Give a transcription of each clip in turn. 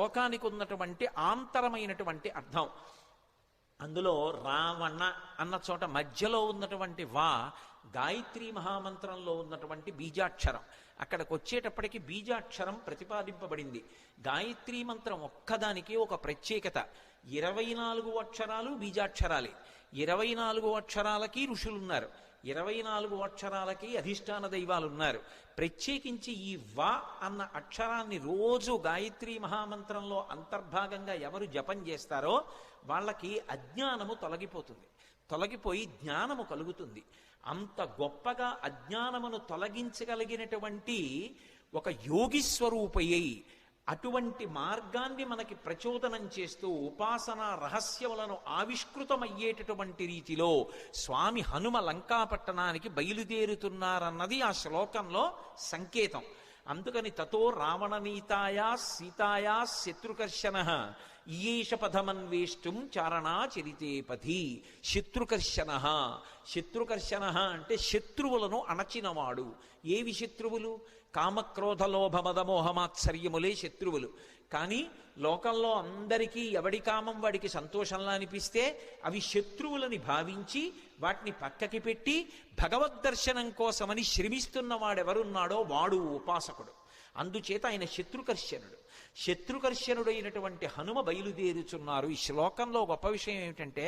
శ్లోకానికి ఉన్నటువంటి ఆంతరమైనటువంటి అర్థం. అందులో రావణ అన్న చోట మధ్యలో ఉన్నటువంటి వా గాయత్రీ మహామంత్రంలో ఉన్నటువంటి బీజాక్షరం. అక్కడికి వచ్చేటప్పటికి బీజాక్షరం ప్రతిపాదింపబడింది. గాయత్రీ మంత్రం ఒక్కదానికి ఒక ప్రత్యేకత. 24 అక్షరాలు బీజాక్షరాలే. 24 అక్షరాలకి ఋషులున్నారు, 24 అక్షరాలకి అధిష్టాన దైవాలున్నారు. ప్రత్యేకించి ఈ వా అన్న అక్షరాన్ని రోజు గాయత్రీ మహామంత్రంలో అంతర్భాగంగా ఎవరు జపం చేస్తారో వాళ్ళకి అజ్ఞానము తొలగిపోయి జ్ఞానము కలుగుతుంది. అంత గొప్పగా అజ్ఞానమును తొలగించగలిగినటువంటి ఒక యోగి స్వరూపయ్యి అటువంటి మార్గాన్ని మనకి ప్రచోదనం చేస్తూ ఉపాసన రహస్యములను ఆవిష్కృతమయ్యేటటువంటి రీతిలో స్వామి హనుమ లంకాపట్టణానికి బయలుదేరుతున్నారన్నది ఆ శ్లోకంలో సంకేతం. అందుకని తతో రావణనీతాయా సీతాయా శత్రుకర్షణ ఈయేష పథమన్వేష్టం చారణా చరితేపథి. శత్రుకర్షణ అంటే శత్రువులను అణచినవాడు. ఏవి శత్రువులు? కామక్రోధ లోభ మదమోహమాత్సర్యములే శత్రువులు. కానీ లోకంలో అందరికీ ఎవడి కామం వాడికి సంతోషంలా అనిపిస్తే అవి శత్రువులని భావించి వాటిని పక్కకి పెట్టి భగవద్దర్శనం కోసమని శ్రమిస్తున్న వాడెవరున్నాడో వాడు ఉపాసకుడు. అందుచేత ఆయన శత్రుకర్షణుడైనటువంటి హనుమ బయలుదేరుచున్నారు. ఈ శ్లోకంలో గొప్ప విషయం ఏమిటంటే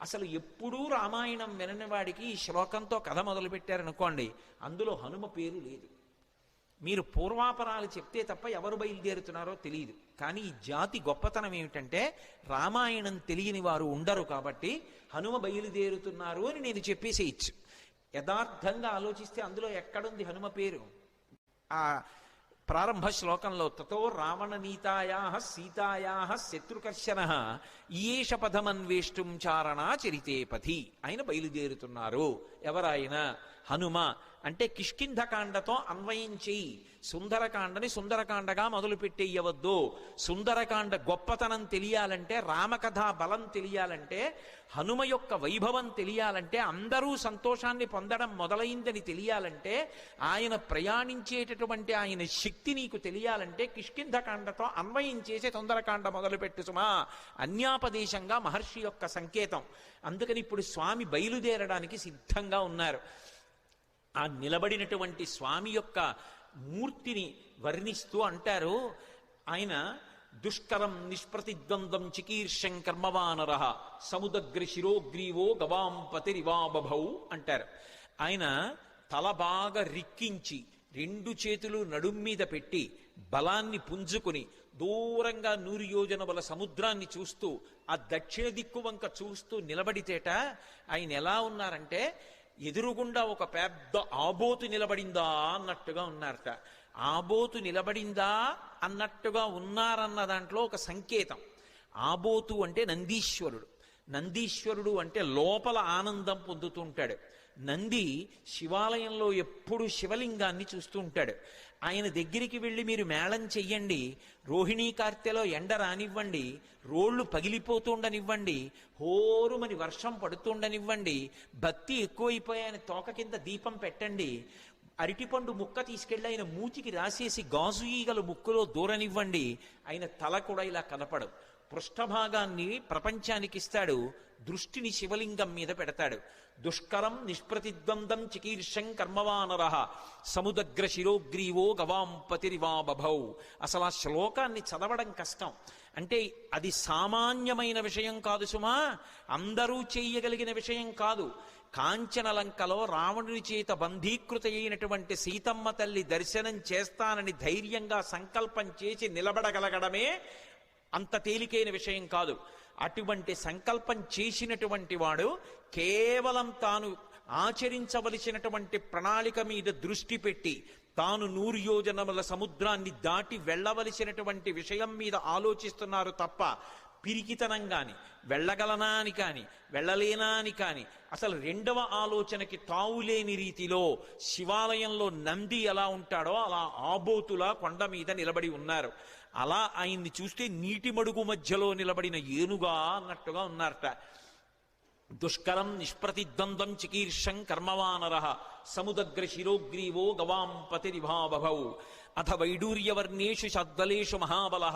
అసలు ఎప్పుడూ రామాయణం వినని వాడికి ఈ శ్లోకంతో కథ మొదలుపెట్టారనుకోండి, అందులో హనుమ పేరు లేదు. మీరు పూర్వాపరాలు చెప్తే తప్ప ఎవరు బయలుదేరుతున్నారో తెలియదు. కానీ ఈ జాతి గొప్పతనం ఏమిటంటే రామాయణం తెలియని వారు ఉండరు కాబట్టి హనుమ బయలుదేరుతున్నారు అని నేను చెప్పేసేయచ్చు. యథార్థంగా ఆలోచిస్తే అందులో ఎక్కడుంది హనుమ పేరు? ఆ ప్రారంభ శ్లోకంలో తతో రావణనీతాయా సీతాయా శత్రుకర్షణ ఈయేష పథమన్వేష్టం చారణా చరితేపథి. ఆయన బయలుదేరుతున్నారు. ఎవరాయన? హనుమ. అంటే కిష్కింధకాండతో అన్వయం చెయ్యి. సుందరకాండని సుందరకాండగా మొదలుపెట్టేయవద్దు. సుందరకాండ గొప్పతనం తెలియాలంటే, రామకథా బలం తెలియాలంటే, హనుమ యొక్క వైభవం తెలియాలంటే, అందరూ సంతోషాన్ని పొందడం మొదలైందని తెలియాలంటే, ఆయన ప్రయాణించేటటువంటి ఆయన శక్తి నీకు తెలియాలంటే కిష్కింధకాండతో అన్వయం చేసే సుందరకాండ మొదలుపెట్టు సుమా. అన్యాపదేశంగా మహర్షి యొక్క సంకేతం. అందుకని ఇప్పుడు స్వామి బయలుదేరడానికి సిద్ధంగా ఉన్నారు. ఆ నిలబడినటువంటి స్వామి యొక్క మూర్తిని వర్ణిస్తూ అంటారు ఆయన, దుష్కరం నిష్ప్రతిద్వంద్వం చికీర్షం కర్మవానర సముదగ్ర శిరోగ్రీవో గవాంపతిరివాబభౌ అంటారు. ఆయన తల బాగా రిక్కించి 2 చేతులు నడుం మీద పెట్టి బలాన్ని పుంజుకుని దూరంగా 100 యోజనముల సముద్రాన్ని చూస్తూ ఆ దక్షిణ దిక్కు వంక చూస్తూ నిలబడితేట ఆయన ఎలా ఉన్నారంటే ఎదురుగుండా ఒక పెద్ద ఆబోతు నిలబడిందా అన్నట్టుగా ఉన్నారట. ఆబోతు నిలబడిందా అన్నట్టుగా ఉన్నారన్న దాంట్లో ఒక సంకేతం. ఆబోతు అంటే నందీశ్వరుడు అంటే లోపల ఆనందం పొందుతూ ఉంటాడు. నంది శివాలయంలో ఎప్పుడు శివలింగాన్ని చూస్తూ ఉంటాడు. ఆయన దగ్గరికి వెళ్ళి మీరు మేళం చెయ్యండి, రోహిణీ కార్తెలో ఎండ రానివ్వండి, రోళ్లు పగిలిపోతుండనివ్వండి, హోరుమని వర్షం పడుతుండనివ్వండి, భక్తి ఎక్కువైపోయి ఆయన తోక కింద దీపం పెట్టండి, అరటిపండు ముక్క తీసుకెళ్ళి ఆయన మూతికి రాసేసి గాజు ఈగలు ముక్కులో దూరనివ్వండి, ఆయన తల కూడా ఇలా కనపడు. పృష్ఠభాగాన్ని ప్రపంచానికి ఇస్తాడు, దృష్టిని శివలింగం మీద పెడతాడు. దుష్కరం నిష్ప్రతిద్వందం చికీర్షం కర్మవానర సముదగ్ర శిరోగ్రీవో గవాంపతిరివాబభౌ. అసలు ఆ శ్లోకాన్ని చదవడం కష్టం. అంటే అది సామాన్యమైన విషయం కాదు సుమా, అందరూ చేయగలిగిన విషయం కాదు. కాంచనలంకలో రావణుని చేత బంధీకృత అయినటువంటి సీతమ్మ తల్లి దర్శనం చేస్తానని ధైర్యంగా సంకల్పం చేసి నిలబడగలగడమే అంత తేలికైన విషయం కాదు. అటువంటి సంకల్పం చేసినటువంటి వాడు కేవలం తాను ఆచరించవలసినటువంటి ప్రణాళిక మీద దృష్టి పెట్టి తాను 100 యోజనముల సముద్రాన్ని దాటి వెళ్ళవలసినటువంటి విషయం మీద ఆలోచిస్తున్నారు తప్ప పిరికితనం కాని, వెళ్ళగలనా అని కాని, వెళ్ళలేనా అని కాని, అసలు రెండవ ఆలోచనకి తావులేని రీతిలో శివాలయంలో నంది ఎలా ఉంటాడో అలా ఆబోతులా కొండ మీద నిలబడి ఉన్నారు. అలా ఆయన్ని చూస్తే నీటి మడుగు మధ్యలో నిలబడిన ఏనుగా అన్నట్టుగా ఉన్నారట. దుష్కరం నిష్ప్రతిద్వంద్వం చికీర్షం కర్మవానర సముదగ్ర శిరోగ్రీవో గవాం పతిరిభావభౌ అథ వైడూర్యవర్ణేషు షద్వలేషు మహాబల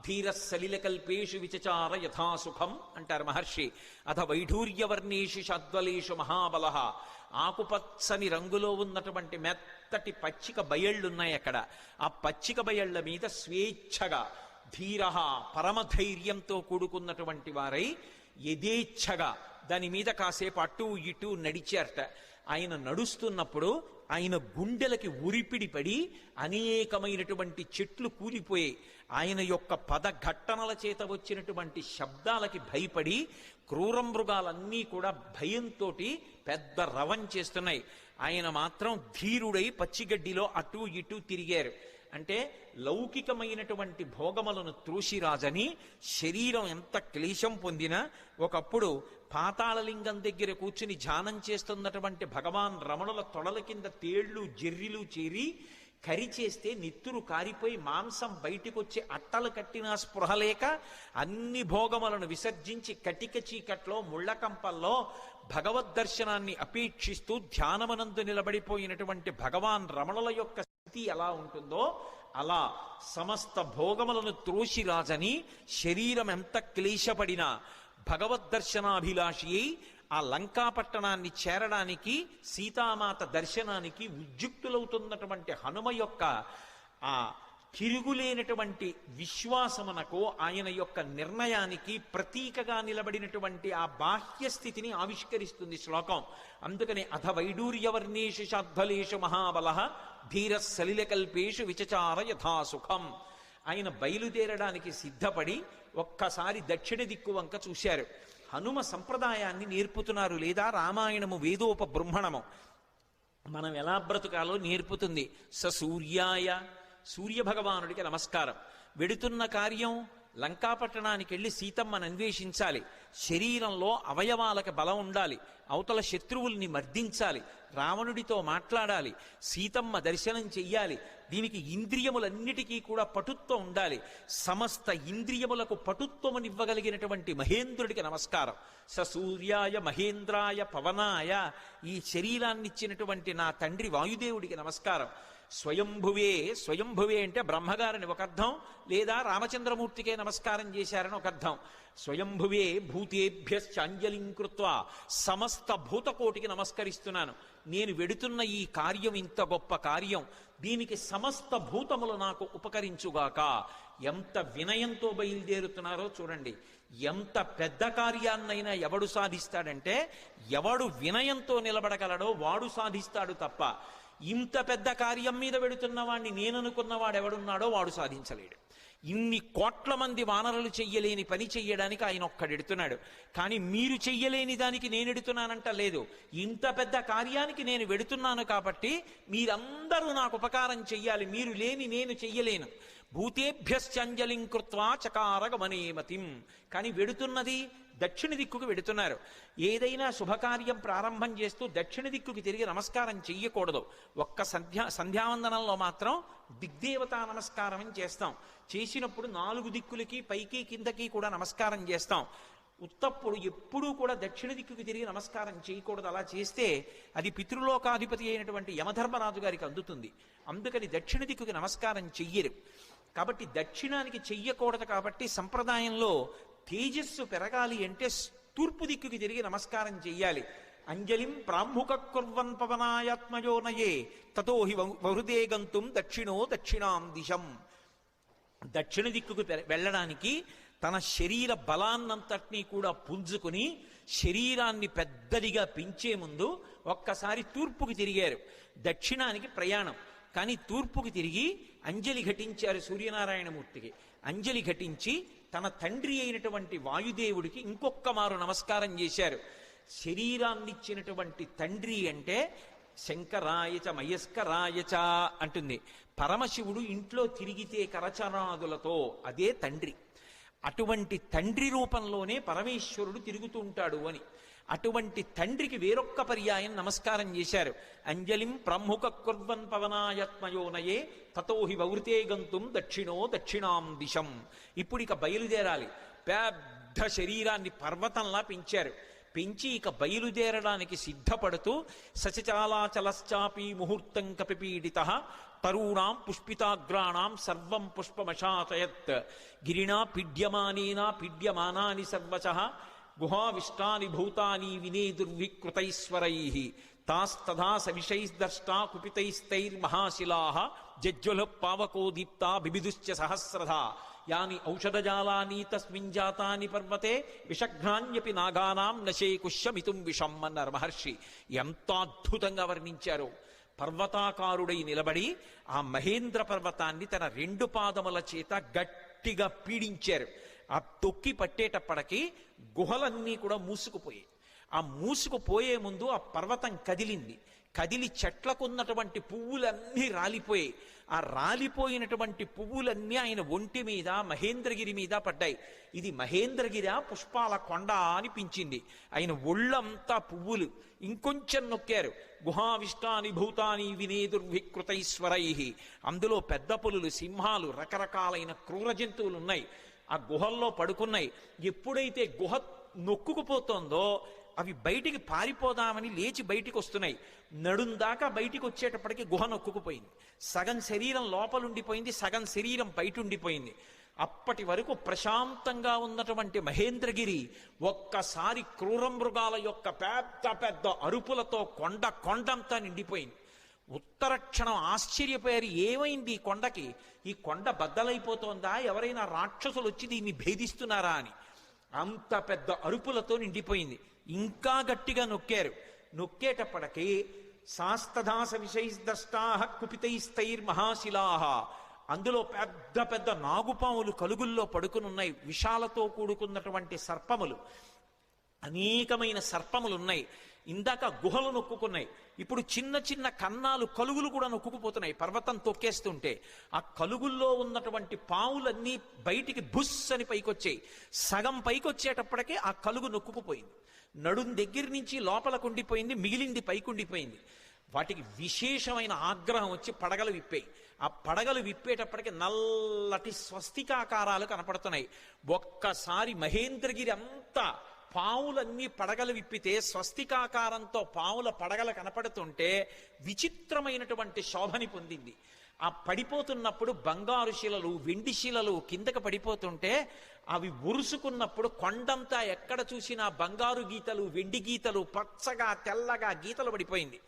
ధీర సలిలకల్పేషు విచచార యథాసుఖం అంటారు మహర్షి. అథ వైఢూర్యవర్ణేషు షద్వలేషు మహాబల, ఆకుపచ్చని రంగులో ఉన్నటువంటి మెత్తటి పచ్చిక బయళ్ళున్నాయి అక్కడ. ఆ పచ్చిక బయళ్ల మీద స్వేచ్ఛగా ధీర పరమధైర్యంతో కూడుకున్నటువంటి వారై యథేచ్ఛగా దాని మీద కాసేపు అటూ ఇటూ నడిచారట. ఆయన నడుస్తున్నప్పుడు ఆయన గుండెలకి ఉరిపిడి పడి అనేకమైనటువంటి చెట్లు కూలిపోయాయి. ఆయన యొక్క పదఘట్టనల చేత వచ్చినటువంటి శబ్దాలకి భయపడి క్రూర మృగాలన్నీ కూడా భయంతో పెద్ద రవం చేస్తున్నాయి. ఆయన మాత్రం ధీరుడై పచ్చిగడ్డిలో అటూ ఇటూ తిరిగారు. అంటే లౌకికమైనటువంటి భోగములను త్రోసిరాజని శరీరం ఎంత క్లేశం పొందినా ఒకప్పుడు పాతాళలింగం దగ్గర కూర్చుని ధ్యానం చేస్తున్నటువంటి భగవాన్ రమణుల తొడల కింద తేళ్లు జెర్రిలు చేరి కరిచేస్తే నెత్తురు కారిపోయి మాంసం బయటికొచ్చి అట్టలు కట్టినా స్పృహలేక అన్ని భోగములను విసర్జించి కటిక చీకట్లో ముళ్ళకంపల్లో భగవద్దర్శనాన్ని అపేక్షిస్తూ ధ్యానమనందు నిలబడిపోయినటువంటి భగవాన్ రమణుల యొక్క స్థితి ఎలా ఉంటుందో అలా సమస్త భోగములను త్రోసిరాజని శరీరం ఎంత క్లేశపడినా భగవద్దర్శనాభిలాషి అయి ఆ లంకాపట్టణాన్ని చేరడానికి సీతామాత దర్శనానికి ఉద్యుక్తులవుతున్నటువంటి హనుమ యొక్క ఆ తిరుగులేనటువంటి విశ్వాసమునకు ఆయన యొక్క నిర్ణయానికి ప్రతీకగా నిలబడినటువంటి ఆ బాహ్య స్థితిని ఆవిష్కరిస్తుంది శ్లోకం. అందుకని అథ వైడూర్యవర్ణేషు షాధ్వలేషు మహాబల ధీర సలిలకల్పేషు విచచార యథాసుఖం. ఆయన బయలుదేరడానికి సిద్ధపడి ఒక్కసారి దక్షిణ దిక్కు వంక చూశారు. హనుమ సంప్రదాయాన్ని నేర్పుతున్నారు, లేదా రామాయణము వేదోపబృంహణము మనం ఎలా బ్రతుకాలో నేర్పుతుంది. సూర్యాయ, సూర్యభగవానుడికి నమస్కారం. వెడుతున్న కార్యం లంకాపట్టణానికి వెళ్ళి సీతమ్మను అన్వేషించాలి. శరీరంలో అవయవాలకు బలం ఉండాలి, అవతల శత్రువుల్ని మర్దించాలి, రావణుడితో మాట్లాడాలి, సీతమ్మ దర్శనం చెయ్యాలి. దీనికి ఇంద్రియములన్నిటికీ కూడా పటుత్వం ఉండాలి. సమస్త ఇంద్రియములకు పటుత్వమునివ్వగలిగినటువంటి మహేంద్రుడికి నమస్కారం. సూర్యాయ మహేంద్రాయ పవనాయ, ఈ శరీరాన్నిచ్చినటువంటి నా తండ్రి వాయుదేవుడికి నమస్కారం. స్వయంభువే, స్వయంభువే అంటే బ్రహ్మగారిని ఒక అర్థం, లేదా రామచంద్రమూర్తికే నమస్కారం చేశారని ఒక అర్థం. స్వయంభువే భూతేభ్యశ్చాంజలిం కృత్వా, సమస్త భూతకోటికి నమస్కరిస్తున్నాను. నేను వెడుతున్న ఈ కార్యం ఇంత గొప్ప కార్యం, దీనికి సమస్త భూతములు నాకు ఉపకరించుగాక. ఎంత వినయంతో బయలుదేరుతున్నారో చూడండి. ఎంత పెద్ద కార్యాన్నైనా ఎవడు సాధిస్తాడంటే ఎవడు వినయంతో నిలబడగలడో వాడు సాధిస్తాడు తప్ప ఇంత పెద్ద కార్యం మీద వెడుతున్న వాడిని నేననుకున్నవాడు ఎవడున్నాడో వాడు సాధించలేడు. ఇన్ని కోట్ల మంది వానరులు చెయ్యలేని పని చెయ్యడానికి ఆయన ఒక్కడెడుతున్నాడు. కానీ మీరు చెయ్యలేని దానికి నేను ఎడుతున్నానంట లేదు. ఇంత పెద్ద కార్యానికి నేను వెడుతున్నాను కాబట్టి మీరందరూ నాకు ఉపకారం చెయ్యాలి, మీరు లేని నేను చెయ్యలేను. భూతేభ్యశ్చంజలిం కృత్వా చకార గమనేమతిం. కానీ వెడుతున్నది దక్షిణ దిక్కుకు వెడుతున్నారు. ఏదైనా శుభకార్యం ప్రారంభం చేస్తూ దక్షిణ దిక్కుకి తిరిగి నమస్కారం చెయ్యకూడదు. ఒక్క సంధ్యావందనంలో మాత్రం దిగ్దేవతా నమస్కారం అని చేస్తాం. చేసినప్పుడు 4 దిక్కులకి పైకి కిందకి కూడా నమస్కారం చేస్తాం. ఉత్తప్పుడు ఎప్పుడూ కూడా దక్షిణ దిక్కుకి తిరిగి నమస్కారం చేయకూడదు. అలా చేస్తే అది పితృలోకాధిపతి అయినటువంటి యమధర్మరాజు గారికి అందుతుంది. అందుకని దక్షిణ దిక్కుకి నమస్కారం చెయ్యరు. కాబట్టి దక్షిణానికి చెయ్యకూడదు. కాబట్టి సంప్రదాయంలో తేజస్సు పెరగాలి అంటే తూర్పు దిక్కుకి తిరిగి నమస్కారం చెయ్యాలి. అంజలిం ప్రాముఖ కుర్వన్ పవనాయాత్మయోనయే తతో హి వహృదే గంతుం దక్షిణో దక్షిణాం దిశం. దక్షిణ దిక్కుకు వెళ్ళడానికి తన శరీర బలాన్నంతటినీ కూడా పుంజుకుని శరీరాన్ని పెద్దదిగా పెంచే ముందు ఒక్కసారి తూర్పుకి తిరిగారు. దక్షిణానికి ప్రయాణం, కానీ తూర్పుకి తిరిగి అంజలి ఘటించారు సూర్యనారాయణమూర్తికి. అంజలి ఘటించి తన తండ్రి అయినటువంటి వాయుదేవుడికి ఇంకొక్క మారు నమస్కారం చేశారు. శరీరాన్నిచ్చినటువంటి తండ్రి అంటే శంకరాయచ మయస్కరాయచ అంటుంది. పరమశివుడు ఇంట్లో తిరిగితే కరచరాదులతో అదే తండ్రి. అటువంటి తండ్రి రూపంలోనే పరమేశ్వరుడు తిరుగుతూ ఉంటాడు అని. అటువంటి తండ్రికి వేరొక్క పర్యాయం నమస్కారం చేశారు. అంజలిం ప్రముఖ కుర్వన్ పవనాయత్మయోనయే తతో హి వవృతే గంతుం దక్షిణో దక్షిణాం దిశం. ఇప్పుడు ఇక బయలుదేరాలి. పెద్ద శరీరాన్ని పర్వతంలా పెంచారు. పెంచి ఇక బయలుదేరడానికి సిద్ధపడుతూ సచచాలాచలశ్చాపి ముహూర్తం కపిపీడిత తరూణాం పుష్పితాగ్రాణాం సర్వం పుష్పమశాతయత్ గిరిణా పీడ్యమానాని సర్వశః గుహావిష్టాని భూతాని వినేదుర్వికృతైశ్వరైః తాస్తథా సవిషైర్దష్టా కుపితైస్తైర్మహాశిలాః జజ్జ్వల పావకో దీప్తా బిబిదుశ్చ సహస్రధా యాని ఔషధజాలాని తస్మిన్ జాతాని పర్వతే విషఘ్నాన్యపి నాగానాం నశేకుష్యమితుం విషం అన్నారు మహర్షి. ఎంత అద్భుతంగా వర్ణించారు. పర్వతాకారుడై నిలబడి ఆ మహేంద్ర పర్వతాన్ని తన 2 పాదముల చేత గట్టిగా పీడించారు. ఆ తొక్కి పట్టేటప్పటికి గుహలన్నీ కూడా మూసుకుపోయాయి. ఆ మూసుకుపోయే ముందు ఆ పర్వతం కదిలింది. కదిలి చెట్లకున్నటువంటి పువ్వులన్నీ రాలిపోయాయి. ఆ రాలిపోయినటువంటి పువ్వులన్నీ ఆయన ఒంటి మీద మహేంద్రగిరి మీద పడ్డాయి. ఇది మహేంద్రగిరి పుష్పాల కొండ అనిపించింది. ఆయన ఒళ్ళంతా పువ్వులు. ఇంకొంచెం నొక్కారు. గుహావిష్టాని భూతాని వినేదుర్వికృతైశ్వరైః. అందులో పెద్ద పులులు, సింహాలు, రకరకాలైన క్రూర జంతువులు ఉన్నాయి. ఆ గుహల్లో పడుకున్నాయి. ఎప్పుడైతే గుహ నొక్కుకుపోతోందో అవి బయటికి పారిపోదామని లేచి బయటికి వస్తున్నాయి. నడుందాకా బయటికి వచ్చేటప్పటికి గుహ నొక్కుకుపోయింది. సగం శరీరం లోపలుండిపోయింది, సగం శరీరం బయట ఉండిపోయింది. అప్పటి వరకు ప్రశాంతంగా ఉన్నటువంటి మహేంద్రగిరి ఒక్కసారి క్రూర మృగాల యొక్క పెద్ద పెద్ద అరుపులతో కొండంతా నిండిపోయింది. ఉత్తర క్షణం ఆశ్చర్యపోయారు. ఏమైంది ఈ కొండకి? ఈ కొండ బద్దలైపోతోందా? ఎవరైనా రాక్షసులు వచ్చి దీన్ని భేదిస్తున్నారా అని. అంత పెద్ద అరుపులతో నిండిపోయింది. ఇంకా గట్టిగా నొక్కారు. నొక్కేటప్పటికి శాస్తదాస విషైర్దష్టాః కుపితైస్తైర్మహాశిలాః. అందులో పెద్ద పెద్ద నాగుపాములు కలుగుల్లో పడుకునున్నాయి. విషాలతో కూడుకున్నటువంటి సర్పములు, అనేకమైన సర్పములు ఉన్నాయి. ఇందాక గుహలు నొక్కుకున్నాయి. ఇప్పుడు చిన్న చిన్న కన్నాలు, కలుగులు కూడా నొక్కుకుపోతున్నాయి పర్వతం తొక్కేస్తుంటే. ఆ కలుగుల్లో ఉన్నటువంటి పావులన్నీ బయటికి బుస్ అని పైకొచ్చాయి. సగం పైకొచ్చేటప్పటికే ఆ కలుగు నొక్కుకుపోయింది. నడుం దగ్గర నుంచి లోపలకు ఉండిపోయింది, మిగిలింది పైకుండిపోయింది. వాటికి విశేషమైన ఆగ్రహం వచ్చి పడగలు విప్పాయి. ఆ పడగలు విప్పేటప్పటికి నల్లటి స్వస్తికాకారాలు కనపడుతున్నాయి. ఒక్కసారి మహేంద్రగిరి అంతా పావులన్నీ పడగలు విప్పితే స్వస్తికాకారంతో పావుల పడగలు కనపడుతుంటే విచిత్రమైనటువంటి శోభని పొందింది. ఆ పడిపోతున్నప్పుడు బంగారు శిలలు, వెండి శిలలు కిందకు పడిపోతుంటే అవి ఉరుసుకున్నప్పుడు కొండంతా ఎక్కడ చూసినా బంగారు గీతలు, వెండి గీతలు, పచ్చగా తెల్లగా గీతలు పడిపోయింది.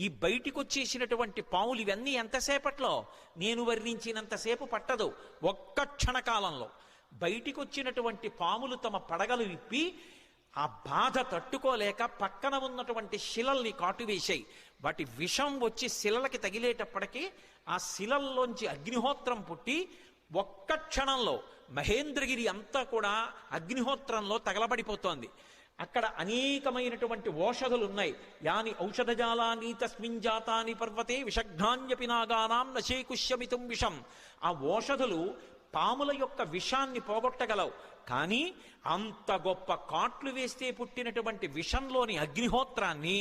ఈ బయటికి వచ్చేసినటువంటి పావులు ఇవన్నీ ఎంతసేపట్లో? నేను వర్ణించినంతసేపు పట్టదు. ఒక్క క్షణకాలంలో బయటికి వచ్చినటువంటి పాములు తమ పడగలు విప్పి ఆ బాధ తట్టుకోలేక పక్కన ఉన్నటువంటి శిలల్ని కాటువేశాయి. వాటి విషం వచ్చి శిలలకి తగిలేటప్పటికీ ఆ శిలల్లోంచి అగ్నిహోత్రం పుట్టి ఒక్క క్షణంలో మహేంద్రగిరి అంతా కూడా అగ్నిహోత్రంలో తగలబడిపోతోంది. అక్కడ అనేకమైనటువంటి ఓషధులు ఉన్నాయి. యాని ఔషధజాలాని తస్మిన్ జాతాని పర్వతే విషఘ్నాన్యపి నాగానాం నశేకుష్యమితుం విషం. ఆ ఓషధులు పాముల యొక్క విషాన్ని పోగొట్టగలవు. కానీ అంత గొప్ప కాట్లు వేస్తే పుట్టినటువంటి విషంలోని అగ్నిహోత్రాన్ని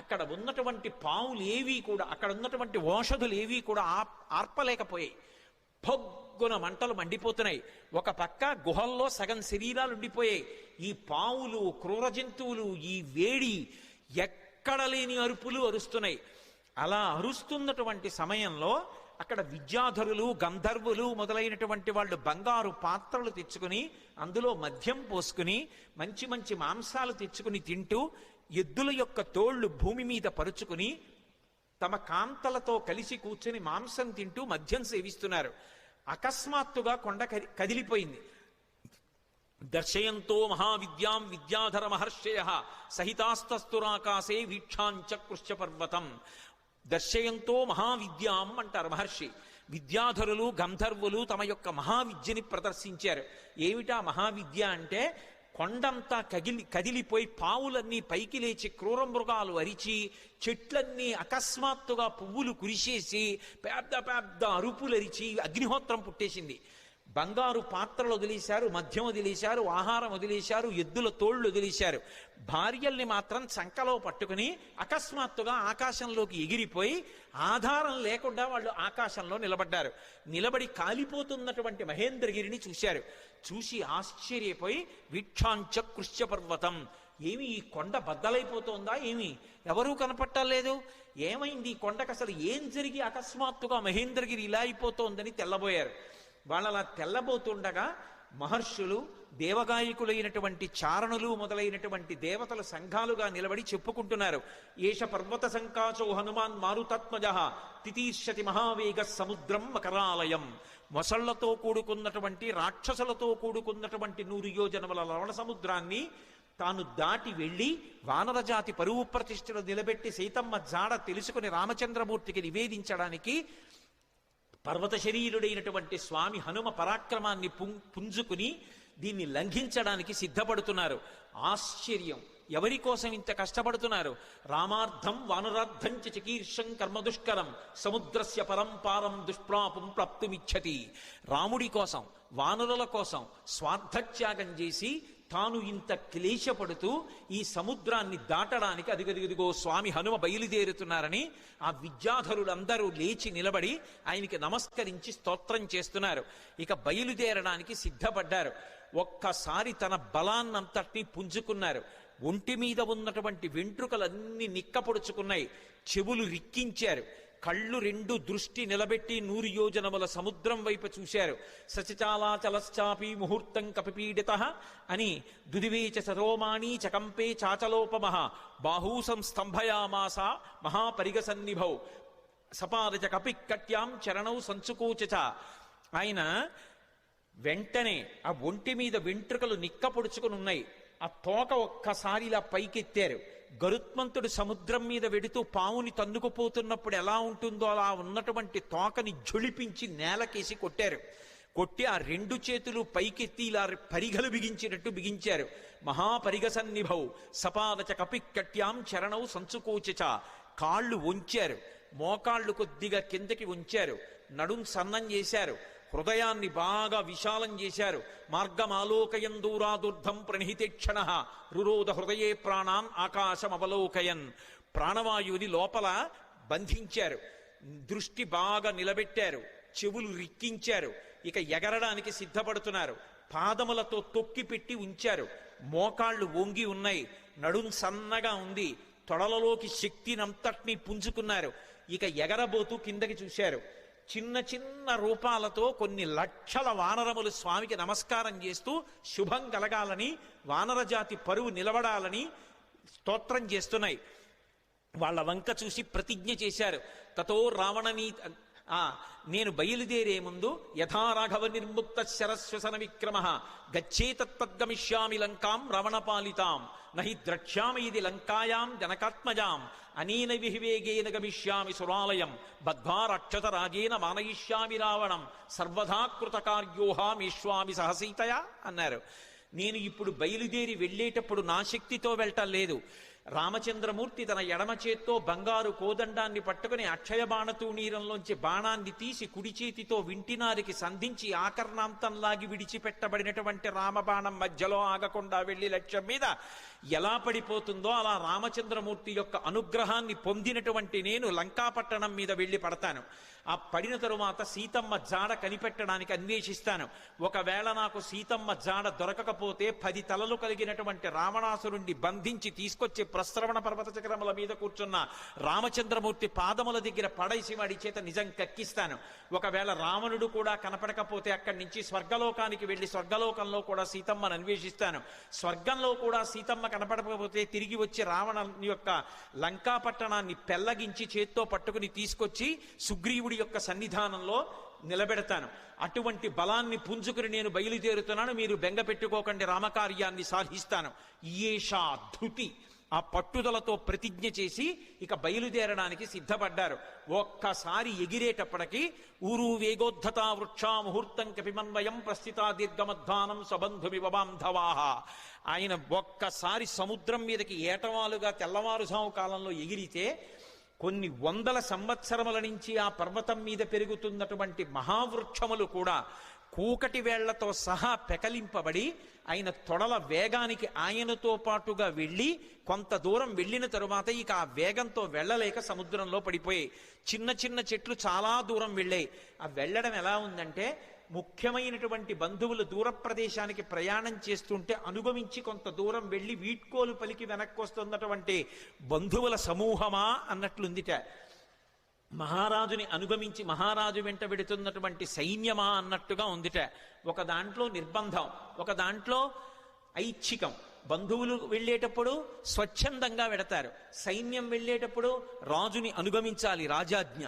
అక్కడ ఉన్నటువంటి పాములు ఏవీ కూడా, అక్కడ ఉన్నటువంటి ఓషధులు ఏవీ కూడా ఆర్పలేకపోయాయి. పొగ్గున మంటలు మండిపోతున్నాయి. ఒక పక్క గుహల్లో సగం శరీరాలు ఉండిపోయాయి. ఈ పావులు, క్రూర జంతువులు ఈ వేడి ఎక్కడ లేని అరుపులు అరుస్తున్నాయి. అలా అరుస్తున్నటువంటి సమయంలో అక్కడ విద్యాధరులు, గంధర్వులు మొదలైనటువంటి వాళ్ళు బంగారు పాత్రలు తెచ్చుకుని అందులో మద్యం పోసుకుని మంచి మంచి మాంసాలు తెచ్చుకుని తింటూ, ఎద్దుల యొక్క తోళ్లు భూమి మీద పరుచుకుని తమ కాంతలతో కలిసి కూర్చుని మాంసం తింటూ మద్యం సేవిస్తున్నారు. అకస్మాత్తుగా కొండ కదిలిపోయింది. దర్శయంతో మహావిద్యాం విద్యాధర మహర్షయః సహితాస్తస్తురాకాశే వీక్షాంచకృష్య పర్వతం. దర్శయంతో మహావిద్యాం అంటారు మహర్షి. విద్యాధరులు, గంధర్వులు తమ యొక్క మహావిద్యని ప్రదర్శించారు. ఏమిటా మహావిద్య అంటే, కొండంతా కదిలిపోయి పావులన్నీ పైకి లేచి క్రూర మృగాలు అరిచి, చెట్లన్నీ అకస్మాత్తుగా పువ్వులు కురిసేసి పెద్ద పెద్ద అరుపులరిచి అగ్నిహోత్రం పుట్టేసింది. బంగారు పాత్రలు వదిలేశారు, మద్యం వదిలేశారు, ఆహారం వదిలేశారు, ఎద్దుల తోళ్లు వదిలేశారు. భార్యల్ని మాత్రం చంకలో పట్టుకుని అకస్మాత్తుగా ఆకాశంలోకి ఎగిరిపోయి ఆధారం లేకుండా వాళ్ళు ఆకాశంలో నిలబడ్డారు. నిలబడి కాలిపోతున్నటువంటి మహేంద్రగిరిని చూశారు. చూసి ఆశ్చర్యపోయి వీక్షాంచ కృష్య పర్వతం, ఏమి ఈ కొండ బద్దలైపోతోందా ఏమి, ఎవరూ కనపట్టలేదు, ఏమైంది ఈ కొండకు, అసలు ఏం జరిగి అకస్మాత్తుగా మహేంద్రగిరి ఇలా అయిపోతోందని తెల్లబోయారు. వాళ్ళు అలా తెల్లబోతుండగా మహర్షులు, దేవగాయకులైనటువంటి చారణులు మొదలైనటువంటి దేవతల సంఘాలుగా నిలబడి చెప్పుకుంటున్నారు. ఏష పర్వత సంకాచో హనుమాన్ మారుతాత్మజ తితీర్షతి మహావేగ సముద్రం మకరాలయం. మొసళ్లతో కూడుకున్నటువంటి, రాక్షసులతో కూడుకున్నటువంటి 100 యోజనముల లవణ సముద్రాన్ని తాను దాటి వెళ్ళి వానరజాతి పరువు ప్రతిష్టలు నిలబెట్టి సీతమ్మ జాడ తెలుసుకుని రామచంద్రమూర్తికి నివేదించడానికి పర్వత శరీరుడైనటువంటి స్వామి హనుమ పరాక్రమాన్ని పుంజుకుని దీన్ని లంఘించడానికి సిద్ధపడుతున్నారు. ఆశ్చర్యం, ఎవరి కోసం ఇంత కష్టపడుతున్నారు? రామార్థం వానరార్థం చికీర్షం కర్మదుష్కరం సముద్రస్య పరంపారం దుష్ప్రాపం ప్రాప్తుమిచ్చతి. రాముడి కోసం, వానరుల కోసం స్వార్థత్యాగం చేసి తాను ఇంత క్లేశపడుతూ ఈ సముద్రాన్ని దాటడానికి అదిగదిగదిగో స్వామి హనుమ బయలుదేరుతున్నారని ఆ విద్యాధరులందరూ లేచి నిలబడి ఆయనకి నమస్కరించి స్తోత్రం చేస్తున్నారు. ఇక బయలుదేరడానికి సిద్ధపడ్డారు. ఒక్కసారి తన బలాన్నంతటినీ పుంజుకున్నారు. ఒంటి మీద ఉన్నటువంటి వెంట్రుకలన్నీ నిక్కపొడుచుకున్నాయి, చెవులు రిక్కించారు, కళ్ళు 2 దృష్టి నిలబెట్టి 100 యోజనముల సముద్రం వైపు చూశారు. సచచాలాచలశ్చాపి ముహూర్తం కపిపీడిత అని దుదివేచ సరోమాణి చకంపే చాచలోపమః బాహూ సంస్తంభయామాస మహాపరిగసన్నిభౌ సపాదచ కపికట్యాం చరణౌ సంచుకోచ. ఆయన వెంటనే ఆ ఒంటి మీద వెంట్రుకలు నిక్కపొడుచుకుని ఉన్నాయి. ఆ తోక ఒక్కసారి ఇలా పైకెత్తారు. గరుత్మంతుడు సముద్రం మీద వెడుతూ పావుని తన్నుకుపోతున్నప్పుడు ఎలా ఉంటుందో అలా ఉన్నటువంటి తోకని జొలిపించి నేలకేసి కొట్టారు. కొట్టి ఆ 2 చేతులు పైకెత్తి ఇలా పరిగలు బిగించినట్టు బిగించారు. మహాపరిగసన్నిభౌ సపాదచ కపికట్యాం చరణౌ సంచుకోచ. కాళ్ళు వంచారు, మోకాళ్ళు కొద్దిగా కిందకి ఉంచారు, నడుం సన్నం చేశారు, హృదయాన్ని బాగా విశాలం చేశారు. మార్గమాలోకయం దూరాదుర్ధం ప్రణిహితేక్షణ రురోధ హృదయే ప్రాణాన్ ఆకాశమవలోకయన్. ప్రాణవాయువుని లోపల బంధించారు, దృష్టి బాగా నిలబెట్టారు, చెవులు రిక్కించారు. ఇక ఎగరడానికి సిద్ధపడుతున్నారు. పాదములతో తొక్కి పెట్టి ఉంచారు, మోకాళ్ళు వంగి ఉన్నాయి, నడుం సన్నగా ఉంది, తొడలలోకి శక్తినంతటినీ పుంజుకున్నారు. ఇక ఎగరబోతూ కిందకి చూశారు. చిన్న చిన్న రూపాలతో కొన్ని లక్షల వానరములు స్వామికి నమస్కారం చేస్తూ శుభం కలగాలని, వానరజాతి పరువు నిలబడాలని స్తోత్రం చేస్తున్నాయి. వాళ్ళ వంక చూసి ప్రతిజ్ఞ చేశారు. తతో రావణనీ నేను బయలుదేరే ముందు యథా రాఘవ నిర్ముక్త శరశ్వసన విక్రమ గచ్చేతద్గమిష్యామి లంకాం రావణపాలితాం నహి ద్రక్ష్యామి ఇది లంకాయాం జనకాత్మజాం అనేన విహివేగేన గమిష్యామి సురాలయం బద్ధ్వా రక్షత రాజేన మానయిష్యామి రావణం సర్వదా కృతకార్యోహామీష్వామి సహసీతయా అన్నారు. నేను ఇప్పుడు బయలుదేరి వెళ్ళేటప్పుడు నా శక్తితో వెళ్ళటం లేదు. రామచంద్రమూర్తి తన ఎడమ చేత్తో బంగారు కోదండాన్ని పట్టుకుని అక్షయ బాణతూణీరంలోంచి బాణాన్ని తీసి కుడి చేతితో వింటినారికి సంధించి ఆకర్ణాంతంలాగి విడిచిపెట్టబడినటువంటి రామబాణం మధ్యలో ఆగకుండా వెళ్లి లక్ష్యం మీద ఎలా పడిపోతుందో అలా రామచంద్రమూర్తి యొక్క అనుగ్రహాన్ని పొందినటువంటి నేను లంకాపట్టణం మీద వెళ్లి పడతాను. ఆ పడిన తరువాత సీతమ్మ జాడ కనిపెట్టడానికి అన్వేషిస్తాను. ఒకవేళ నాకు సీతమ్మ జాడ దొరకకపోతే 10 తలలు కలిగినటువంటి రావణాసురుణ్ణి బంధించి తీసుకొచ్చి ప్రస్రవణ పర్వత చక్రముల మీద కూర్చున్న రామచంద్రమూర్తి పాదముల దగ్గర పడేసి వాడి చేత నిజం కక్కిస్తాను. ఒకవేళ రావణుడు కూడా కనపడకపోతే అక్కడి నుంచి స్వర్గలోకానికి వెళ్లి స్వర్గలోకంలో కూడా సీతమ్మను అన్వేషిస్తాను. స్వర్గంలో కూడా సీతమ్మ కనపడకపోతే తిరిగి వచ్చి రావణ యొక్క లంకాపట్టణాన్ని పెళ్లగించి చేత్తో పట్టుకుని తీసుకొచ్చి సుగ్రీవుడి యొక్క సన్నిధానంలో నిలబెడతాను. అటువంటి బలాన్ని పుంజుకుని నేను బయలుదేరుతున్నాను, మీరు బెంగ పెట్టుకోకండి, రామకార్యాన్ని సాధిస్తాను. ఈషా ధృతి, ఆ పట్టుదలతో ప్రతిజ్ఞ చేసి ఇక బయలుదేరడానికి సిద్ధపడ్డారు. ఒక్కసారి ఎగిరేటప్పటికి ఊరు వేగోద్ధత వృక్షా ముహూర్తం కపిమన్వయం ప్రస్థిత దీర్ఘమధ్వానం సబంధుమివ బాంధవాహ. ఆయన ఒక్కసారి సముద్రం మీదకి ఏటవాలుగా తెల్లవారుజాము కాలంలో ఎగిరితే కొన్ని 100 సంవత్సరముల నుంచి ఆ పర్వతం మీద పెరుగుతున్నటువంటి మహావృక్షములు కూడా కూకటి వేళ్లతో సహా పెకలింపబడి ఆయన తొడల వేగానికి ఆయనతో పాటుగా వెళ్ళి కొంత దూరం వెళ్ళిన తరువాత ఇక ఆ వేగంతో వెళ్ళలేక సముద్రంలో పడిపోయాయి. చిన్న చిన్న చెట్లు చాలా దూరం వెళ్ళాయి. ఆ వెళ్ళడం ఎలా ఉందంటే ముఖ్యమైనటువంటి బంధువులు దూర ప్రదేశానికి ప్రయాణం చేస్తుంటే అనుగమించి కొంత దూరం వెళ్ళి వీడ్కోలు పలికి వెనక్కి వస్తున్నటువంటి బంధువుల సమూహమా అన్నట్లుందిట. మహారాజుని అనుగమించి మహారాజు వెంట వెడుతున్నటువంటి సైన్యమా అన్నట్టుగా ఉందిట. ఒక దాంట్లో నిర్బంధం, ఒక దాంట్లో ఐచ్ఛికం. బంధువులు వెళ్ళేటప్పుడు స్వచ్ఛందంగా వెడతారు, సైన్యం వెళ్ళేటప్పుడు రాజుని అనుగమించాలి, రాజాజ్ఞ.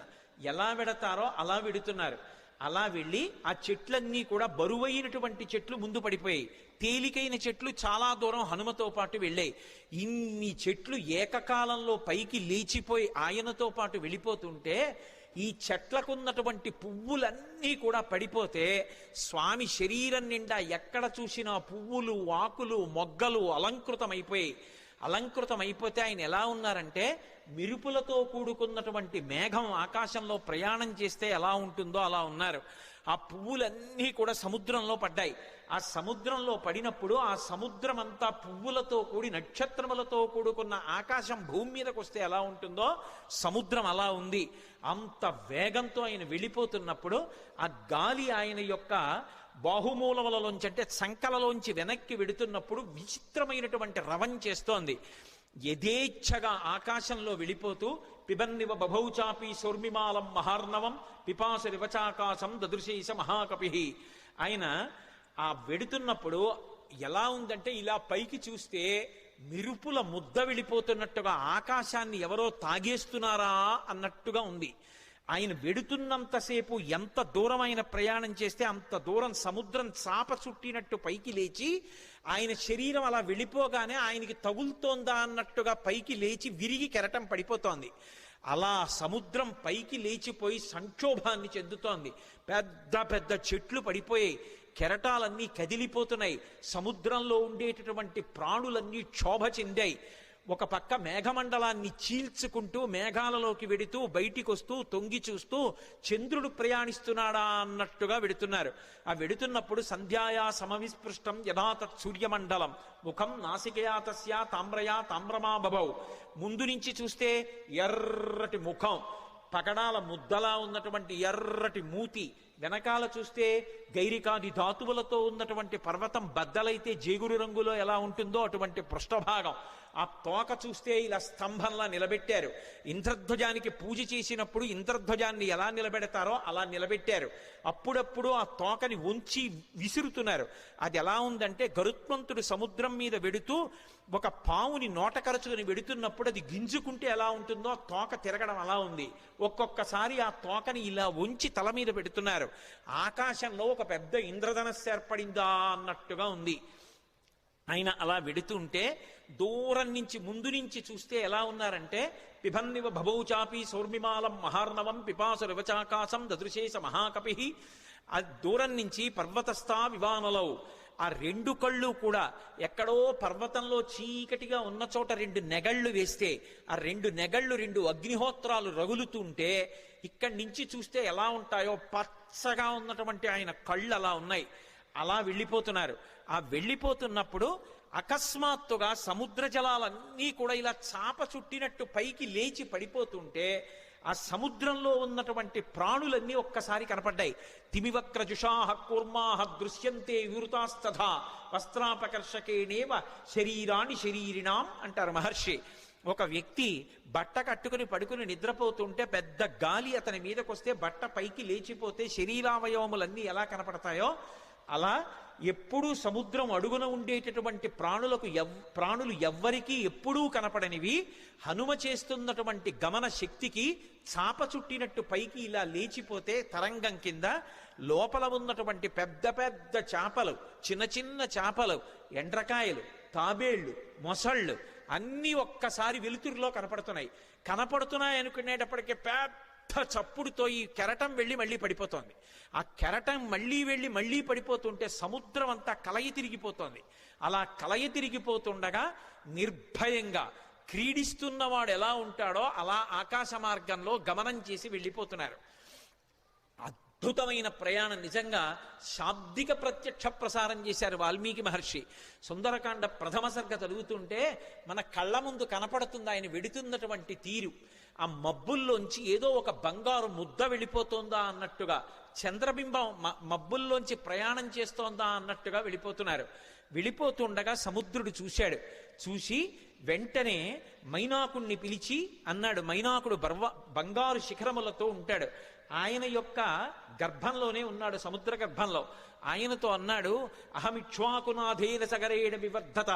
ఎలా వెడతారో అలా వెడుతున్నారు. అలా వెళ్ళి ఆ చెట్లన్నీ కూడా బరువైనటువంటి చెట్లు ముందు పడిపోయాయి, తేలికైన చెట్లు చాలా దూరం హనుమతో పాటు వెళ్ళాయి. ఇన్ని చెట్లు ఏకకాలంలో పైకి లేచిపోయి ఆయనతో పాటు వెళ్ళిపోతుంటే ఈ చెట్లకున్నటువంటి పువ్వులన్నీ కూడా పడిపోతే స్వామి శరీరం నిండా ఎక్కడ చూసినా పువ్వులు, ఆకులు, మొగ్గలు అలంకృతమైపోయాయి. అలంకృతమైపోతే ఆయన ఎలా ఉన్నారంటే మిరుపులతో కూడుకున్నటువంటి మేఘం ఆకాశంలో ప్రయాణం చేస్తే ఎలా ఉంటుందో అలా ఉన్నారు. ఆ పువ్వులన్నీ కూడా సముద్రంలో పడ్డాయి. ఆ సముద్రంలో పడినప్పుడు ఆ సముద్రం అంతా పువ్వులతో కూడి నక్షత్రములతో కూడుకున్న ఆకాశం భూమి మీదకి వస్తే ఎలా ఉంటుందో సముద్రం అలా ఉంది. అంత వేగంతో ఆయన వెళ్ళిపోతున్నప్పుడు ఆ గాలి ఆయన యొక్క బాహుమూలములలోంచి అంటే సంకలలోంచి వెనక్కి వెడుతున్నప్పుడు విచిత్రమైనటువంటి రవం చేస్తోంది. యథేచ్ఛగా ఆకాశంలో వెళ్ళిపోతూ పిబన్నివ బభౌచాపి సౌర్మిమాలం మహార్ణవం పిపాస రివచాకాశం దదృశేష మహాకపి. ఆయన ఆ వెడుతున్నప్పుడు ఎలా ఉందంటే ఇలా పైకి చూస్తే మిరుపుల ముద్ద వెళ్ళిపోతున్నట్టుగా ఆకాశాన్ని ఎవరో తాగేస్తున్నారా అన్నట్టుగా ఉంది. ఆయన వెడుతున్నంతసేపు ఎంత దూరం ఆయన ప్రయాణం చేస్తే అంత దూరం సముద్రం చాప చుట్టినట్టు పైకి లేచి ఆయన శరీరం అలా వెళ్ళిపోగానే ఆయనకి తగులుతోందా అన్నట్టుగా పైకి లేచి విరిగి కెరటం పడిపోతోంది. అలా సముద్రం పైకి లేచిపోయి సంక్షోభాన్ని చెందుతోంది. పెద్ద పెద్ద చెట్లు పడిపోయాయి, కెరటాలన్నీ కదిలిపోతున్నాయి, సముద్రంలో ఉండేటటువంటి ప్రాణులన్నీ క్షోభ చెందాయి. ఒక పక్క మేఘమండలాన్ని చీల్చుకుంటూ మేఘాలలోకి వెడుతూ బయటికి వస్తూ తొంగి చూస్తూ చంద్రుడు ప్రయాణిస్తున్నాడా అన్నట్టుగా వెడుతున్నారు. ఆ వెడుతున్నప్పుడు సంధ్యాయా సమవిస్పృష్టం యథాతత్ సూర్యమండలం ముఖం నాసికయా తస్యా తామ్రయా తామ్రమా బభౌ. ముందు నుంచి చూస్తే ఎర్రటి ముఖం, పగడాల ముద్దలా ఉన్నటువంటి ఎర్రటి మూతి, వెనకాల చూస్తే గైరికాది ధాతువులతో ఉన్నటువంటి పర్వతం బద్దలైతే జేగురు రంగులో ఎలా ఉంటుందో అటువంటి పృష్ఠభాగం. ఆ తోక చూస్తే ఇలా స్తంభంలా నిలబెట్టారు. ఇంద్రధ్వజానికి పూజ చేసినప్పుడు ఇంద్రధ్వజాన్ని ఎలా నిలబెడతారో అలా నిలబెట్టారు. అప్పుడప్పుడు ఆ తోకని ఉంచి విసురుతున్నారు. అది ఎలా ఉందంటే గరుత్మంతుడు సముద్రం మీద వెడుతూ ఒక పావుని నోట కరచుకుని వెడుతున్నప్పుడు అది గింజుకుంటే ఎలా ఉంటుందో తోక తిరగడం అలా ఉంది. ఒక్కొక్కసారి ఆ తోకని ఇలా ఉంచి తల మీద పెడుతున్నారు. ఆకాశంలో ఒక పెద్ద ఇంద్రధనస్సు ఏర్పడిందా అన్నట్టుగా ఉంది. ఆయన అలా వెడుతుంటే దూరం నుంచి ముందు నుంచి చూస్తే ఎలా ఉన్నారంటే పిబన్నివ భభౌచాపి సౌర్మిమాలం మహార్ణవం పిపాసు రివచాకాశం దదృశేష మహాకపి. ఆ దూరం నుంచి పర్వతస్థా వివానలౌ, ఆ రెండు కళ్ళు కూడా ఎక్కడో పర్వతంలో చీకటిగా ఉన్న చోట రెండు నెగళ్ళు వేస్తే ఆ రెండు నెగళ్ళు రెండు అగ్నిహోత్రాలు రగులుతుంటే ఇక్కడి నుంచి చూస్తే ఎలా ఉంటాయో పచ్చగా ఉన్నటువంటి ఆయన కళ్ళు అలా ఉన్నాయి. అలా వెళ్ళిపోతున్నారు. ఆ వెళ్ళిపోతున్నప్పుడు అకస్మాత్తుగా సముద్ర జలాలన్నీ కూడా ఇలా చాప చుట్టినట్టు పైకి లేచి పడిపోతుంటే ఆ సముద్రంలో ఉన్నటువంటి ప్రాణులన్నీ ఒక్కసారి కనపడ్డాయి. తిమివక్రజుషాహ కూర్మాహ దృశ్యంతే వివృతాస్తథా వస్త్రాపకర్షకేణేవ శరీరాణి శరీరిణాం అంటారు మహర్షి. ఒక వ్యక్తి బట్ట కట్టుకుని పడుకుని నిద్రపోతుంటే పెద్ద గాలి అతని మీదకొస్తే బట్ట పైకి లేచిపోతే శరీరావయవములన్నీ ఎలా కనపడతాయో అలా ఎప్పుడూ సముద్రం అడుగున ఉండేటటువంటి ప్రాణులు ఎవ్వరికీ ఎప్పుడూ కనపడనివి హనుమ చేస్తున్నటువంటి గమన శక్తికి చాప చుట్టినట్టు పైకి ఇలా లేచిపోతే తరంగం కింద లోపల ఉన్నటువంటి పెద్ద పెద్ద చేపలు, చిన్న చిన్న చేపలు, ఎండ్రకాయలు, తాబేళ్లు, మొసళ్ళు అన్నీ ఒక్కసారి వెలుతురులో కనపడుతున్నాయి అనుకునేటప్పటికీ పెద్ద చప్పుడుతో ఈ కెరటం వెళ్ళి మళ్ళీ పడిపోతోంది. ఆ కెరటం వెళ్ళి మళ్ళీ పడిపోతుంటే సముద్రం అంతా కలయి తిరిగిపోతోంది. అలా కలయి తిరిగిపోతుండగా నిర్భయంగా క్రీడిస్తున్నవాడు ఎలా ఉంటాడో అలా ఆకాశ మార్గంలో గమనం చేసి వెళ్ళిపోతున్నారు. అద్భుతమైన ప్రయాణం. నిజంగా శాబ్దిక ప్రత్యక్ష ప్రసారం చేశారు వాల్మీకి మహర్షి. సుందరకాండ ప్రథమ సర్గ చదువుతుంటే మన కళ్ళ ముందు కనపడుతుంది ఆయన వెడుతున్నటువంటి తీరు. ఆ మబ్బుల్లోంచి ఏదో ఒక బంగారు ముద్ద వెళ్ళిపోతుందా అన్నట్టుగా, చంద్రబింబం మబ్బుల్లోంచి ప్రయాణం చేస్తోందా అన్నట్టుగా వెళ్ళిపోతున్నారు. వెళ్ళిపోతుండగా సముద్రుడు చూశాడు. చూసి వెంటనే మైనాకుణ్ణి పిలిచి అన్నాడు. మైనాకుడు బంగారు శిఖరములతో ఉంటాడు. ఆయన యొక్క గర్భంలోనే ఉన్నాడు, సముద్ర గర్భంలో. ఆయనతో అన్నాడు, అహమిక్ష్వాకునాథేన సగరేణ వివర్ధత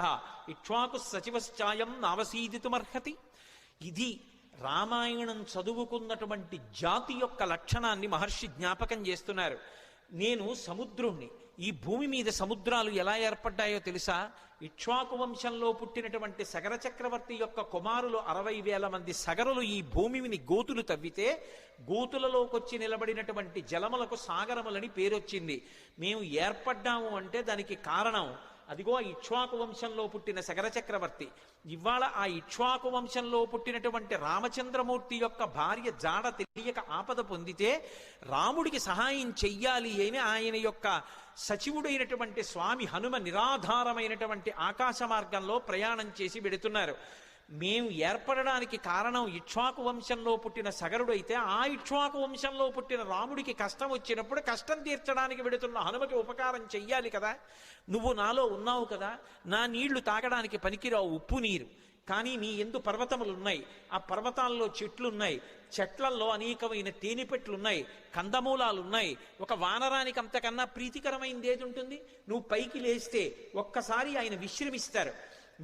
ఇక్ష్వాకు సచివశ్చాయం నావసీదితుమర్హతి. ఇది రామాయణం చదువుకున్నటువంటి జాతి యొక్క లక్షణాన్ని మహర్షి జ్ఞాపకం చేస్తున్నారు. నేను సముద్రుణ్ణి. ఈ భూమి మీద సముద్రాలు ఎలా ఏర్పడ్డాయో తెలుసా? ఇక్ష్వాకు వంశంలో పుట్టినటువంటి సగర చక్రవర్తి యొక్క కుమారులు 60,000 మంది సగరులు ఈ భూమిని గోతులు తవ్వితే గోతులలోకొచ్చి నిలబడినటువంటి జలములకు సాగరములని పేరొచ్చింది. మేము ఏర్పడ్డాము అంటే దానికి కారణం అదిగో ఇక్ష్వాకు వంశంలో పుట్టిన సగర చక్రవర్తి. ఇవాళ ఆ ఇక్ష్వాకు వంశంలో పుట్టినటువంటి రామచంద్రమూర్తి యొక్క భార్య జాడ తెలియక ఆపద పొందితే రాముడికి సహాయం చెయ్యాలి అని ఆయన యొక్క సచివుడైనటువంటి స్వామి హనుమ నిరాధారమైనటువంటి ఆకాశ మార్గంలో ప్రయాణం చేసి వెడుతున్నారు. మేము ఏర్పడడానికి కారణం ఇక్ష్వాకు వంశంలో పుట్టిన సగరుడైతే ఆ ఇక్ష్వాకు వంశంలో పుట్టిన రాముడికి కష్టం వచ్చినప్పుడు కష్టం తీర్చడానికి వెడుతున్న హనుమకి ఉపకారం చెయ్యాలి కదా. నువ్వు నాలో ఉన్నావు కదా, నా నీళ్లు తాగడానికి పనికిరావు, ఉప్పు నీరు. కానీ నీ ఎందు పర్వతములున్నాయి, ఆ పర్వతాల్లో చెట్లున్నాయి, చెట్లల్లో అనేకమైన తేనెపెట్లున్నాయి, కందమూలాలున్నాయి. ఒక వానరానికి అంతకన్నా ప్రీతికరమైనది ఏది ఉంటుంది? నువ్వు పైకి లేస్తే ఒక్కసారి ఆయన విశ్రమిస్తారు.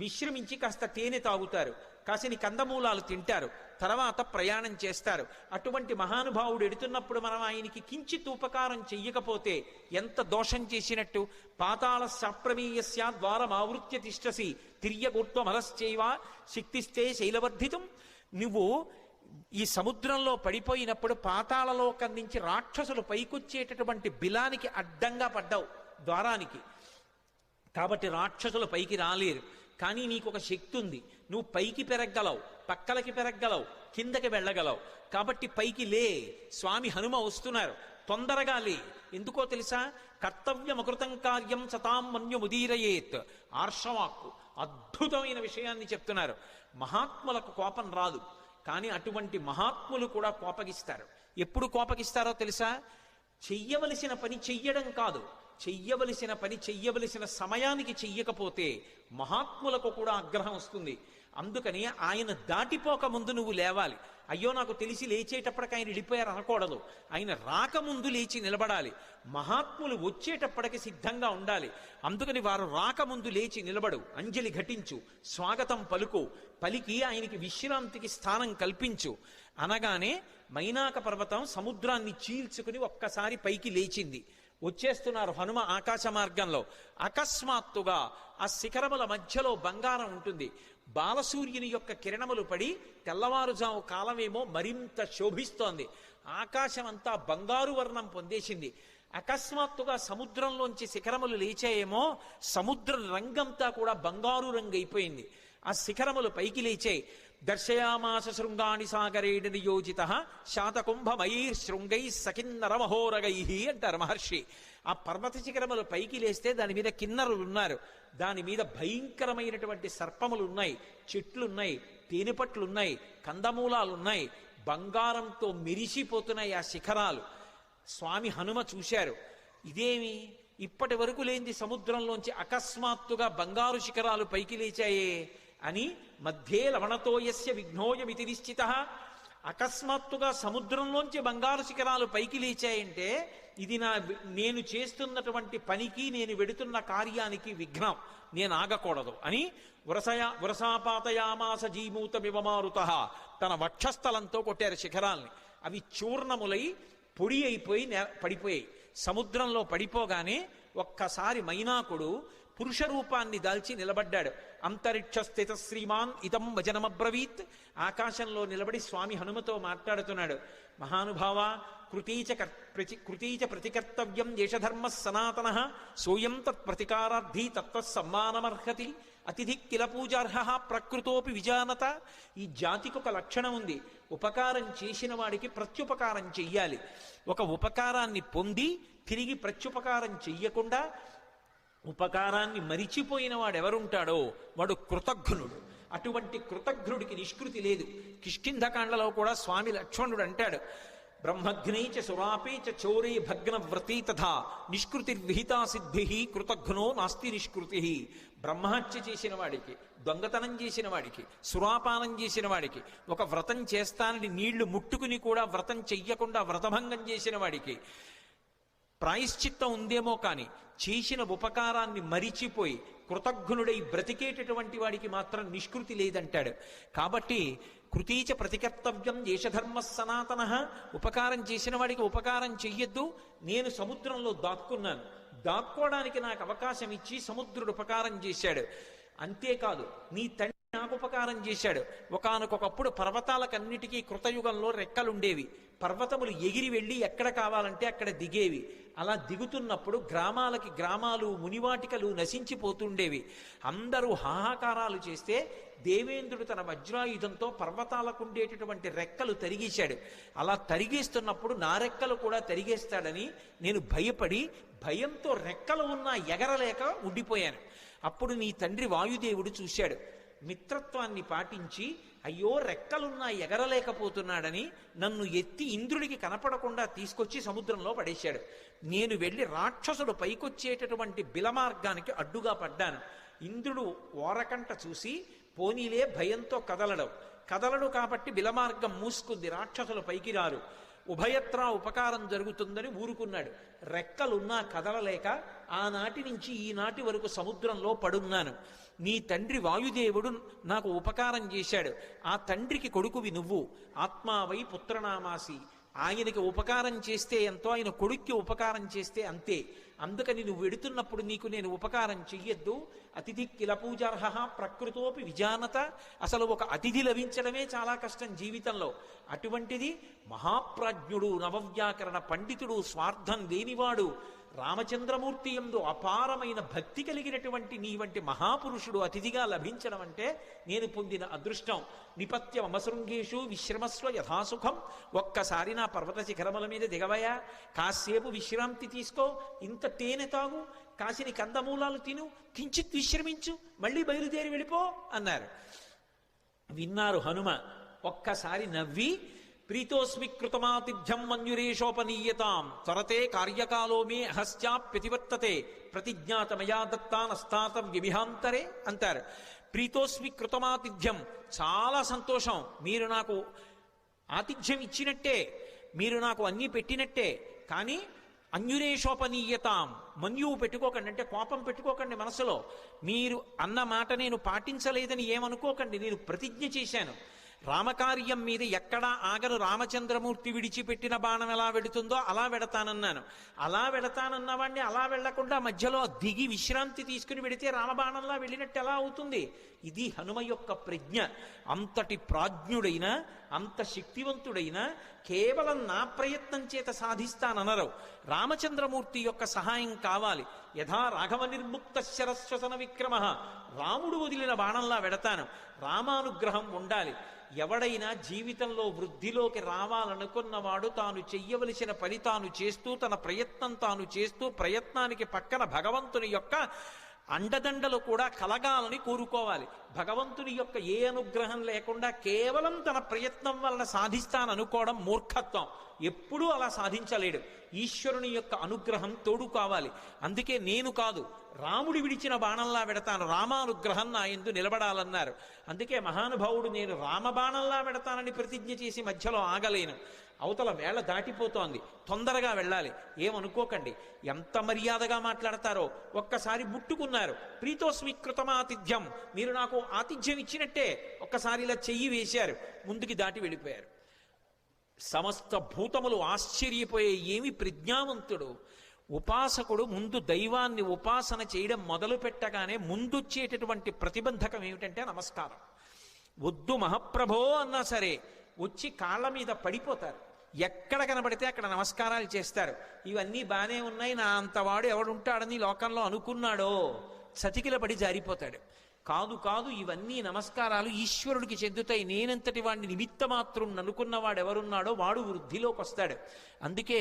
విశ్రమించి కాస్త తేనె తాగుతారు, కాసిని కందమూలాలు తింటారు, తర్వాత ప్రయాణం చేస్తారు. అటువంటి మహానుభావుడు ఎడుతున్నప్పుడు మనం ఆయనకి కించిత్ ఉపకారం చెయ్యకపోతే ఎంత దోషం చేసినట్టు. పాతాళ శాప్రమేయస్యా ద్వారమావృత్య తిష్టసి తిర్యగూర్త్వమలశ్చైవా శక్తిస్తే శైలవర్ధితం. నువ్వు ఈ సముద్రంలో పడిపోయినప్పుడు పాతాళలోకం నుంచి రాక్షసులు పైకొచ్చేటటువంటి బిలానికి అడ్డంగా పడ్డావు, ద్వారానికి. కాబట్టి రాక్షసులు పైకి రాలేరు. కానీ నీకు ఒక శక్తి ఉంది, నువ్వు పైకి పెరగలవు, పక్కలకి పెరగలవు, కిందకి వెళ్ళగలవు. కాబట్టి పైకి లే. స్వామి హనుమ వస్తున్నారు, తొందరగా లే. ఎందుకో తెలుసా? కర్తవ్యమకృతం కార్యం సతాం మన్యుముదీరయేత్. ఆర్షవాక్కు అద్భుతమైన విషయాన్ని చెప్తున్నారు. మహాత్ములకు కోపం రాదు, కానీ అటువంటి మహాత్ములు కూడా కోపగిస్తారు. ఎప్పుడు కోపగిస్తారో తెలుసా? చెయ్యవలసిన పని చెయ్యడం కాదు, చెయ్యవలసిన పని చెయ్యవలసిన సమయానికి చెయ్యకపోతే మహాత్ములకు కూడా ఆగ్రహం వస్తుంది. అందుకని ఆయన దాటిపోక ముందు నువ్వు లేవాలి. అయ్యో నాకు తెలిసి లేచేటప్పటికి ఆయన వెళ్ళిపోయారు అనకూడదు. ఆయన రాకముందు లేచి నిలబడాలి. మహాత్ములు వచ్చేటప్పటికి సిద్ధంగా ఉండాలి. అందుకని వారు రాకముందు లేచి నిలబడు, అంజలి ఘటించు, స్వాగతం పలుకు, పలికి ఆయనకి విశ్రాంతికి స్థానం కల్పించు. అనగానే మైనాక పర్వతం సముద్రాన్ని చీల్చుకుని ఒక్కసారి పైకి లేచింది. వచ్చేస్తున్నారు హనుమ ఆకాశ మార్గంలో. అకస్మాత్తుగా ఆ శిఖరముల మధ్యలో బంగారం ఉంటుంది. బాలసూర్యుని యొక్క కిరణములు పడి తెల్లవారుజాము కాలమేమో మరింత శోభిస్తోంది. ఆకాశం అంతా బంగారు వర్ణం పొందేసింది. అకస్మాత్తుగా సముద్రంలోంచి శిఖరములు లేచాయేమో, సముద్ర రంగంతా కూడా బంగారు రంగు అయిపోయింది. ఆ శిఖరములు పైకి లేచాయి. దర్శయామాస శృంగాణి సాగరేణ నియోజిత శాతకుంభమయైర్శృంగై సకిన్నరమహోరగై అంటారు మహర్షి. ఆ పర్వత శిఖరములు పైకి లేస్తే దాని మీద కిన్నరులు ఉన్నారు, దాని మీద భయంకరమైనటువంటి సర్పములు ఉన్నాయి, చెట్లున్నాయి, తేనెపట్లున్నాయి, కందమూలాలున్నాయి, బంగారంతో మెరిసిపోతున్నాయి ఆ శిఖరాలు. స్వామి హనుమ చూశారు, ఇదేమి ఇప్పటి వరకు లేనిది సముద్రంలోంచి అకస్మాత్తుగా బంగారు శిఖరాలు పైకి లేచాయే అని. మధ్యే లవణతోయస్య విఘ్నోయమితి నిశ్చిత. అకస్మాత్తుగా సముద్రంలోంచి బంగారు శిఖరాలు పైకి లేచాయంటే ఇది నేను చేస్తున్నటువంటి పనికి, నేను వెడుతున్న కార్యానికి విఘ్నం, నేను ఆగకూడదు అని వరసాపాతయామాస జీమూతమివమారుత. తన వక్షస్థలంతో కొట్టారు శిఖరాల్ని. అవి చూర్ణములై పొడి అయిపోయి పడిపోయాయి. సముద్రంలో పడిపోగానే ఒక్కసారి మైనాకుడు పురుష రూపాన్ని దాల్చి నిలబడ్డాడు. అంతరిక్ష స్థిత శ్రీమాన్ ఇదం వచనమబ్రవీత్. ఆకాశంలో నిలబడి స్వామి హనుమతో మాట్లాడుతున్నాడు. మహానుభావ, కృతీచ ప్రతికర్తవ్యం దేశధర్మ సనాతన సోయం తత్ప్రతికారార్థీ తత్వసమ్మానమర్హతి అతిథి కిల పూజార్హ ప్రకృతోపి విజానత. ఈ జాతికి ఒక లక్షణం ఉంది. ఉపకారం చేసిన వాడికి ప్రత్యుపకారం చెయ్యాలి. ఒక ఉపకారాన్ని పొంది తిరిగి ప్రత్యుపకారం చెయ్యకుండా ఉపకారాన్ని మరిచిపోయిన వాడు ఎవరుంటాడో వాడు కృతఘ్నుడు. అటువంటి కృతఘ్నుడికి నిష్కృతి లేదు. కిష్కింధకాండలో కూడా స్వామి లక్ష్మణుడు అంటాడు, బ్రహ్మఘ్నై చ సురాపే చ చోరే భగ్న వ్రతీ తథా నిష్కృతిర్విహితా సిద్ధి కృతఘ్నో నాస్తి నిష్కృతి. బ్రహ్మహత్య చేసిన వాడికి, దొంగతనం చేసిన వాడికి, సురాపానం చేసిన వాడికి, ఒక వ్రతం చేస్తానని నీళ్లు ముట్టుకుని కూడా వ్రతం చెయ్యకుండా వ్రతభంగం చేసిన వాడికి ప్రాయశ్చిత్తం ఉందేమో కానీ చేసిన ఉపకారాన్ని మరిచిపోయి కృతఘ్నుడై బ్రతికేటటువంటి వాడికి మాత్రం నిష్కృతి లేదంటాడు. కాబట్టి కృతీచ ప్రతికర్తవ్యం దేశధర్మ సనాతన. ఉపకారం చేసిన వాడికి ఉపకారం చెయ్యొద్దు. నేను సముద్రంలో దాక్కున్నాను, దాక్కోవడానికి నాకు అవకాశం ఇచ్చి సముద్రుడు ఉపకారం చేశాడు. అంతేకాదు, నీ తండ్రి నాకు ఉపకారం చేశాడు. ఒకానొకప్పుడు పర్వతాలకన్నిటికీ కృతయుగంలో రెక్కలుండేవి. పర్వతములు ఎగిరి వెళ్ళి ఎక్కడ కావాలంటే అక్కడ దిగేవి. అలా దిగుతున్నప్పుడు గ్రామాలకి గ్రామాలు, మునివాటికలు నశించిపోతుండేవి. అందరూ హాహాకారాలు చేస్తే దేవేంద్రుడు తన వజ్రాయుధంతో పర్వతాలకు ఉండేటటువంటి రెక్కలు తరిగేశాడు. అలా తరిగేస్తున్నప్పుడు నా రెక్కలు కూడా తరిగేస్తాడని నేను భయపడి భయంతో రెక్కలు ఉన్నా ఎగరలేక ఉండిపోయాను. అప్పుడు నీ తండ్రి వాయుదేవుడు చూశాడు. మిత్రత్వాన్ని పాటించి అయ్యో రెక్కలున్నా ఎగరలేకపోతున్నాడని నన్ను ఎత్తి ఇంద్రుడికి కనపడకుండా తీసుకొచ్చి సముద్రంలో పడేశాడు. నేను వెళ్ళి రాక్షసుడు పైకొచ్చేటటువంటి బిలమార్గానికి అడ్డుగా పడ్డాను. ఇంద్రుడు ఓరకంట చూసి పోనీలే భయంతో కదలడు కాబట్టి బిలమార్గం మూసుకుంది, రాక్షసులు పైకి రారు, ఉభయత్రా ఉపకారం జరుగుతుందని ఊరుకున్నాడు. రెక్కలున్నా కదలలేక ఆనాటి నుంచి ఈనాటి వరకు సముద్రంలో పడున్నాను. నీ తండ్రి వాయుదేవుడు నాకు ఉపకారం చేశాడు. ఆ తండ్రికి కొడుకువి నువ్వు. ఆత్మావై పుత్రనామాసి. ఆయనకి ఉపకారం చేస్తే ఎంతో, ఆయన కొడుక్కి ఉపకారం చేస్తే అంతే. అందుకని నువ్వు వెడుతున్నప్పుడు నీకు నేను ఉపకారం చెయ్యొద్దు. అతిథి కిల పూజార్హ ప్రకృతోపి విజానత. అసలు ఒక అతిథి లభించడమే చాలా కష్టం జీవితంలో. అటువంటిది మహాప్రాజ్ఞుడు, నవవ్యాకరణ పండితుడు, స్వార్థం లేనివాడు, రామచంద్రమూర్తి యందు అపారమైన భక్తి కలిగినటువంటి నీ వంటి మహాపురుషుడు అతిథిగా లభించడం అంటే నేను పొందిన అదృష్టం. నిపత్య మమశృంగేషు విశ్రమస్వ యథాసుఖం. ఒక్కసారి నా పర్వత శిఖరముల మీద దిగవయా, కాసేపు విశ్రాంతి తీసుకో, ఇంత తేనె తాగు, కాసిని కందమూలాలు తిను, కించిత్ విశ్రమించు, మళ్ళీ బయలుదేరి వెళ్ళిపో అన్నారు. విన్నారు హనుమ. ఒక్కసారి నవ్వి, ప్రీతోస్మి కృతమాతిథ్యం మన్యురేషోపనీయతాం త్వరతే కార్యకాలో మే అహస్యాప్యతివర్తతే ప్రతిజ్ఞాతమయా దత్తానస్తాతం వ్యభిహాంతరే అంటారు. ప్రీతోస్మి కృతమాతిథ్యం, చాలా సంతోషం, మీరు నాకు ఆతిథ్యం ఇచ్చినట్టే, మీరు నాకు అన్నీ పెట్టినట్టే. కానీ అన్యురేషోపనీయతాం, మన్యువు పెట్టుకోకండి, అంటే కోపం పెట్టుకోకండి మనసులో. మీరు అన్న మాట నేను పాటించలేదని ఏమనుకోకండి. నేను ప్రతిజ్ఞ చేశాను, రామకార్యం మీద ఎక్కడా ఆగను. రామచంద్రమూర్తి విడిచిపెట్టిన బాణం ఎలా వెడుతుందో అలా వెడతానన్నాను. అలా వెడతానన్నవాడిని అలా వెళ్లకుండా మధ్యలో దిగి విశ్రాంతి తీసుకుని వెడితే రామబాణంలా వెళ్ళినట్టు ఎలా అవుతుంది? ఇది హనుమ యొక్క ప్రజ్ఞ. అంతటి ప్రాజ్ఞుడైన, అంత శక్తివంతుడైన కేవలం నా ప్రయత్నం చేత సాధిస్తాననరు. రామచంద్రమూర్తి యొక్క సహాయం కావాలి. యథా రాఘవ నిర్ముక్త శరస్వసన విక్రమ. రాముడు వదిలిన బాణంలా వెడతాను. రామానుగ్రహం ఉండాలి. ఎవడైనా జీవితంలో వృద్ధిలోకి రావాలనుకున్నవాడు తాను చెయ్యవలసిన పని తాను చేస్తూ, తన ప్రయత్నం తాను చేస్తూ, ప్రయత్నానికి పక్కన భగవంతుని యొక్క అండదండలు కూడా కలగాలని కోరుకోవాలి. భగవంతుని యొక్క ఏ అనుగ్రహం లేకుండా కేవలం తన ప్రయత్నం వలన సాధిస్తాననుకోవడం మూర్ఖత్వం. ఎప్పుడూ అలా సాధించలేడు. ఈశ్వరుని యొక్క అనుగ్రహం తోడు కావాలి. అందుకే నేను కాదు, రాముడి విడిచిన బాణంలా వెడతాను, రామానుగ్రహం నా యందు నిలబడాలన్నారు. అందుకే మహానుభావుడు నేను రామబాణంలా వెడతానని ప్రతిజ్ఞ చేసి మధ్యలో ఆగలేను. అవతల వేళ దాటిపోతోంది, తొందరగా వెళ్ళాలి. ఏమనుకోకండి, ఎంత మర్యాదగా మాట్లాడతారో. ఒక్కసారి ముట్టుకున్నారు. ప్రీతోస్మి కృతమాతిథ్యం, మీరు నాకు ఆతిథ్యం ఇచ్చినట్టే. ఒక్కసారి ఇలా చెయ్యి వేశారు, ముందుకి దాటి వెళ్ళిపోయారు. సమస్త భూతములు ఆశ్చర్యపోయే, ఏమి ప్రజ్ఞావంతుడు, ఉపాసకుడు ముందు దైవాన్ని ఉపాసన చేయడం మొదలు పెట్టగానే ముందొచ్చేటటువంటి ప్రతిబంధకం ఏమిటంటే నమస్కారం. వద్దు మహాప్రభో అన్నా సరే వచ్చి కాళ్ళ మీద పడిపోతారు. ఎక్కడ కనబడితే అక్కడ నమస్కారాలు చేస్తారు. ఇవన్నీ బాగానే ఉన్నాయి, నా అంతవాడు ఎవడుంటాడని లోకంలో అనుకున్నాడో చతికిల పడి జారిపోతాడు. కాదు కాదు, ఇవన్నీ నమస్కారాలు ఈశ్వరుడికి చెందుతాయి. నేనంతటి వాడిని నిమిత్త మాత్రం అనుకున్నవాడు ఎవరున్నాడో వాడు వృద్ధిలోకి వస్తాడు. అందుకే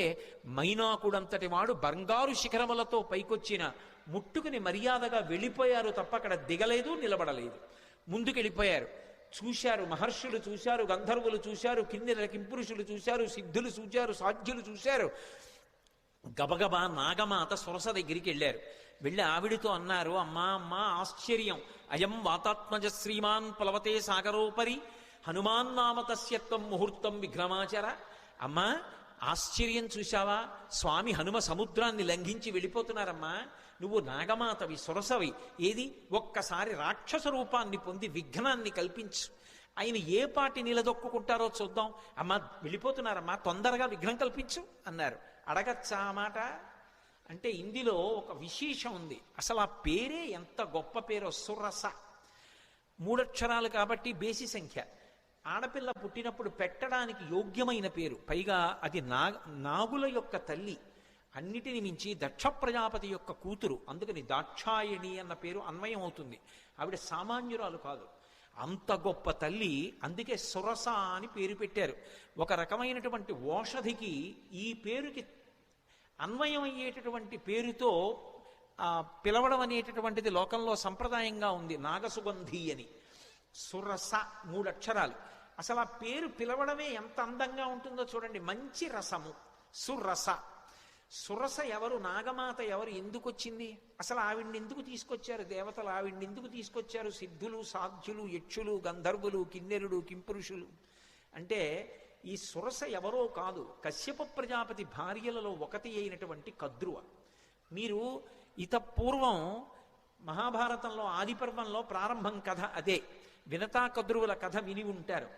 మైనాకుడంతటి వాడు బంగారు శిఖరములతో పైకొచ్చిన ముట్టుకుని మర్యాదగా వెళ్ళిపోయారు తప్ప అక్కడ దిగలేదు, నిలబడలేదు, ముందుకెళ్ళిపోయారు. చూశారు, మహర్షులు చూశారు, గంధర్వులు చూశారు, కిన్నెర కింపురుషులు చూశారు, సిద్ధులు చూశారు, సాధ్యులు చూశారు. గబగబా నాగమాత సురస దగ్గరికి వెళ్ళారు. వెళ్ళి ఆవిడితో అన్నారు, అమ్మా అమ్మా ఆశ్చర్యం, అయం వాతాత్మజ శ్రీమాన్ ప్లవతే సాగరోపరి హనుమాన్ నామ తస్యత్వం ముహూర్తం విఘ్నమాచర. అమ్మా ఆశ్చర్యం చూశావా, స్వామి హనుమ సముద్రాన్ని లంఘించి వెళ్ళిపోతున్నారమ్మా. నువ్వు నాగమాతవి, సురసవి, ఏది ఒక్కసారి రాక్షస రూపాన్ని పొంది విఘ్నాన్ని కల్పించు. ఆయన ఏ పాటి నిలదొక్కుంటారో చూద్దాం. అమ్మా వెళ్ళిపోతున్నారమ్మా, తొందరగా విఘ్నం కల్పించు అన్నారు. అడగచ్చా మాట అంటే ఇందులో ఒక విశేషం ఉంది. అసలు ఆ పేరే ఎంత గొప్ప పేరో, సురస. 3 అక్షరాలు కాబట్టి బేసి సంఖ్య. ఆడపిల్ల పుట్టినప్పుడు పెట్టడానికి యోగ్యమైన పేరు. పైగా అది నాగుల యొక్క తల్లి, అన్నిటిని మించి దక్ష ప్రజాపతి యొక్క కూతురు. అందుకని దాక్షాయణి అన్న పేరు అన్వయం అవుతుంది. ఆవిడ సామాన్యురాలు కాదు, అంత గొప్ప తల్లి. అందుకే సురస అని పేరు పెట్టారు. ఒక రకమైనటువంటి ఓషధికి ఈ పేరుకి అన్వయం అయ్యేటటువంటి పేరుతో పిలవడం అనేటటువంటిది లోకంలో సంప్రదాయంగా ఉంది. నాగసుగంధి అని. సురస 3 అక్షరాలు. అసలు ఆ పేరు పిలవడమే ఎంత అందంగా ఉంటుందో చూడండి. మంచి రసము, సురస. సురస ఎవరు, నాగమాత ఎవరు, ఎందుకు వచ్చింది, అసలు ఆవిడ్ని ఎందుకు తీసుకొచ్చారు దేవతలు, ఆవిడ్ని ఎందుకు తీసుకొచ్చారు సిద్ధులు, సాధ్యులు, యక్షులు, గంధర్వులు, కిన్నెరుడు, కింపురుషులు అంటే ఈ సురస ఎవరో కాదు, కశ్యప ప్రజాపతి భార్యలలో ఒకటి అయినటువంటి కద్రువ. మీరు పూర్వం మహాభారతంలో ఆదిపర్వంలో ప్రారంభం కథ అదే. వినతా కద్రువుల కథ విని ఉంటారు.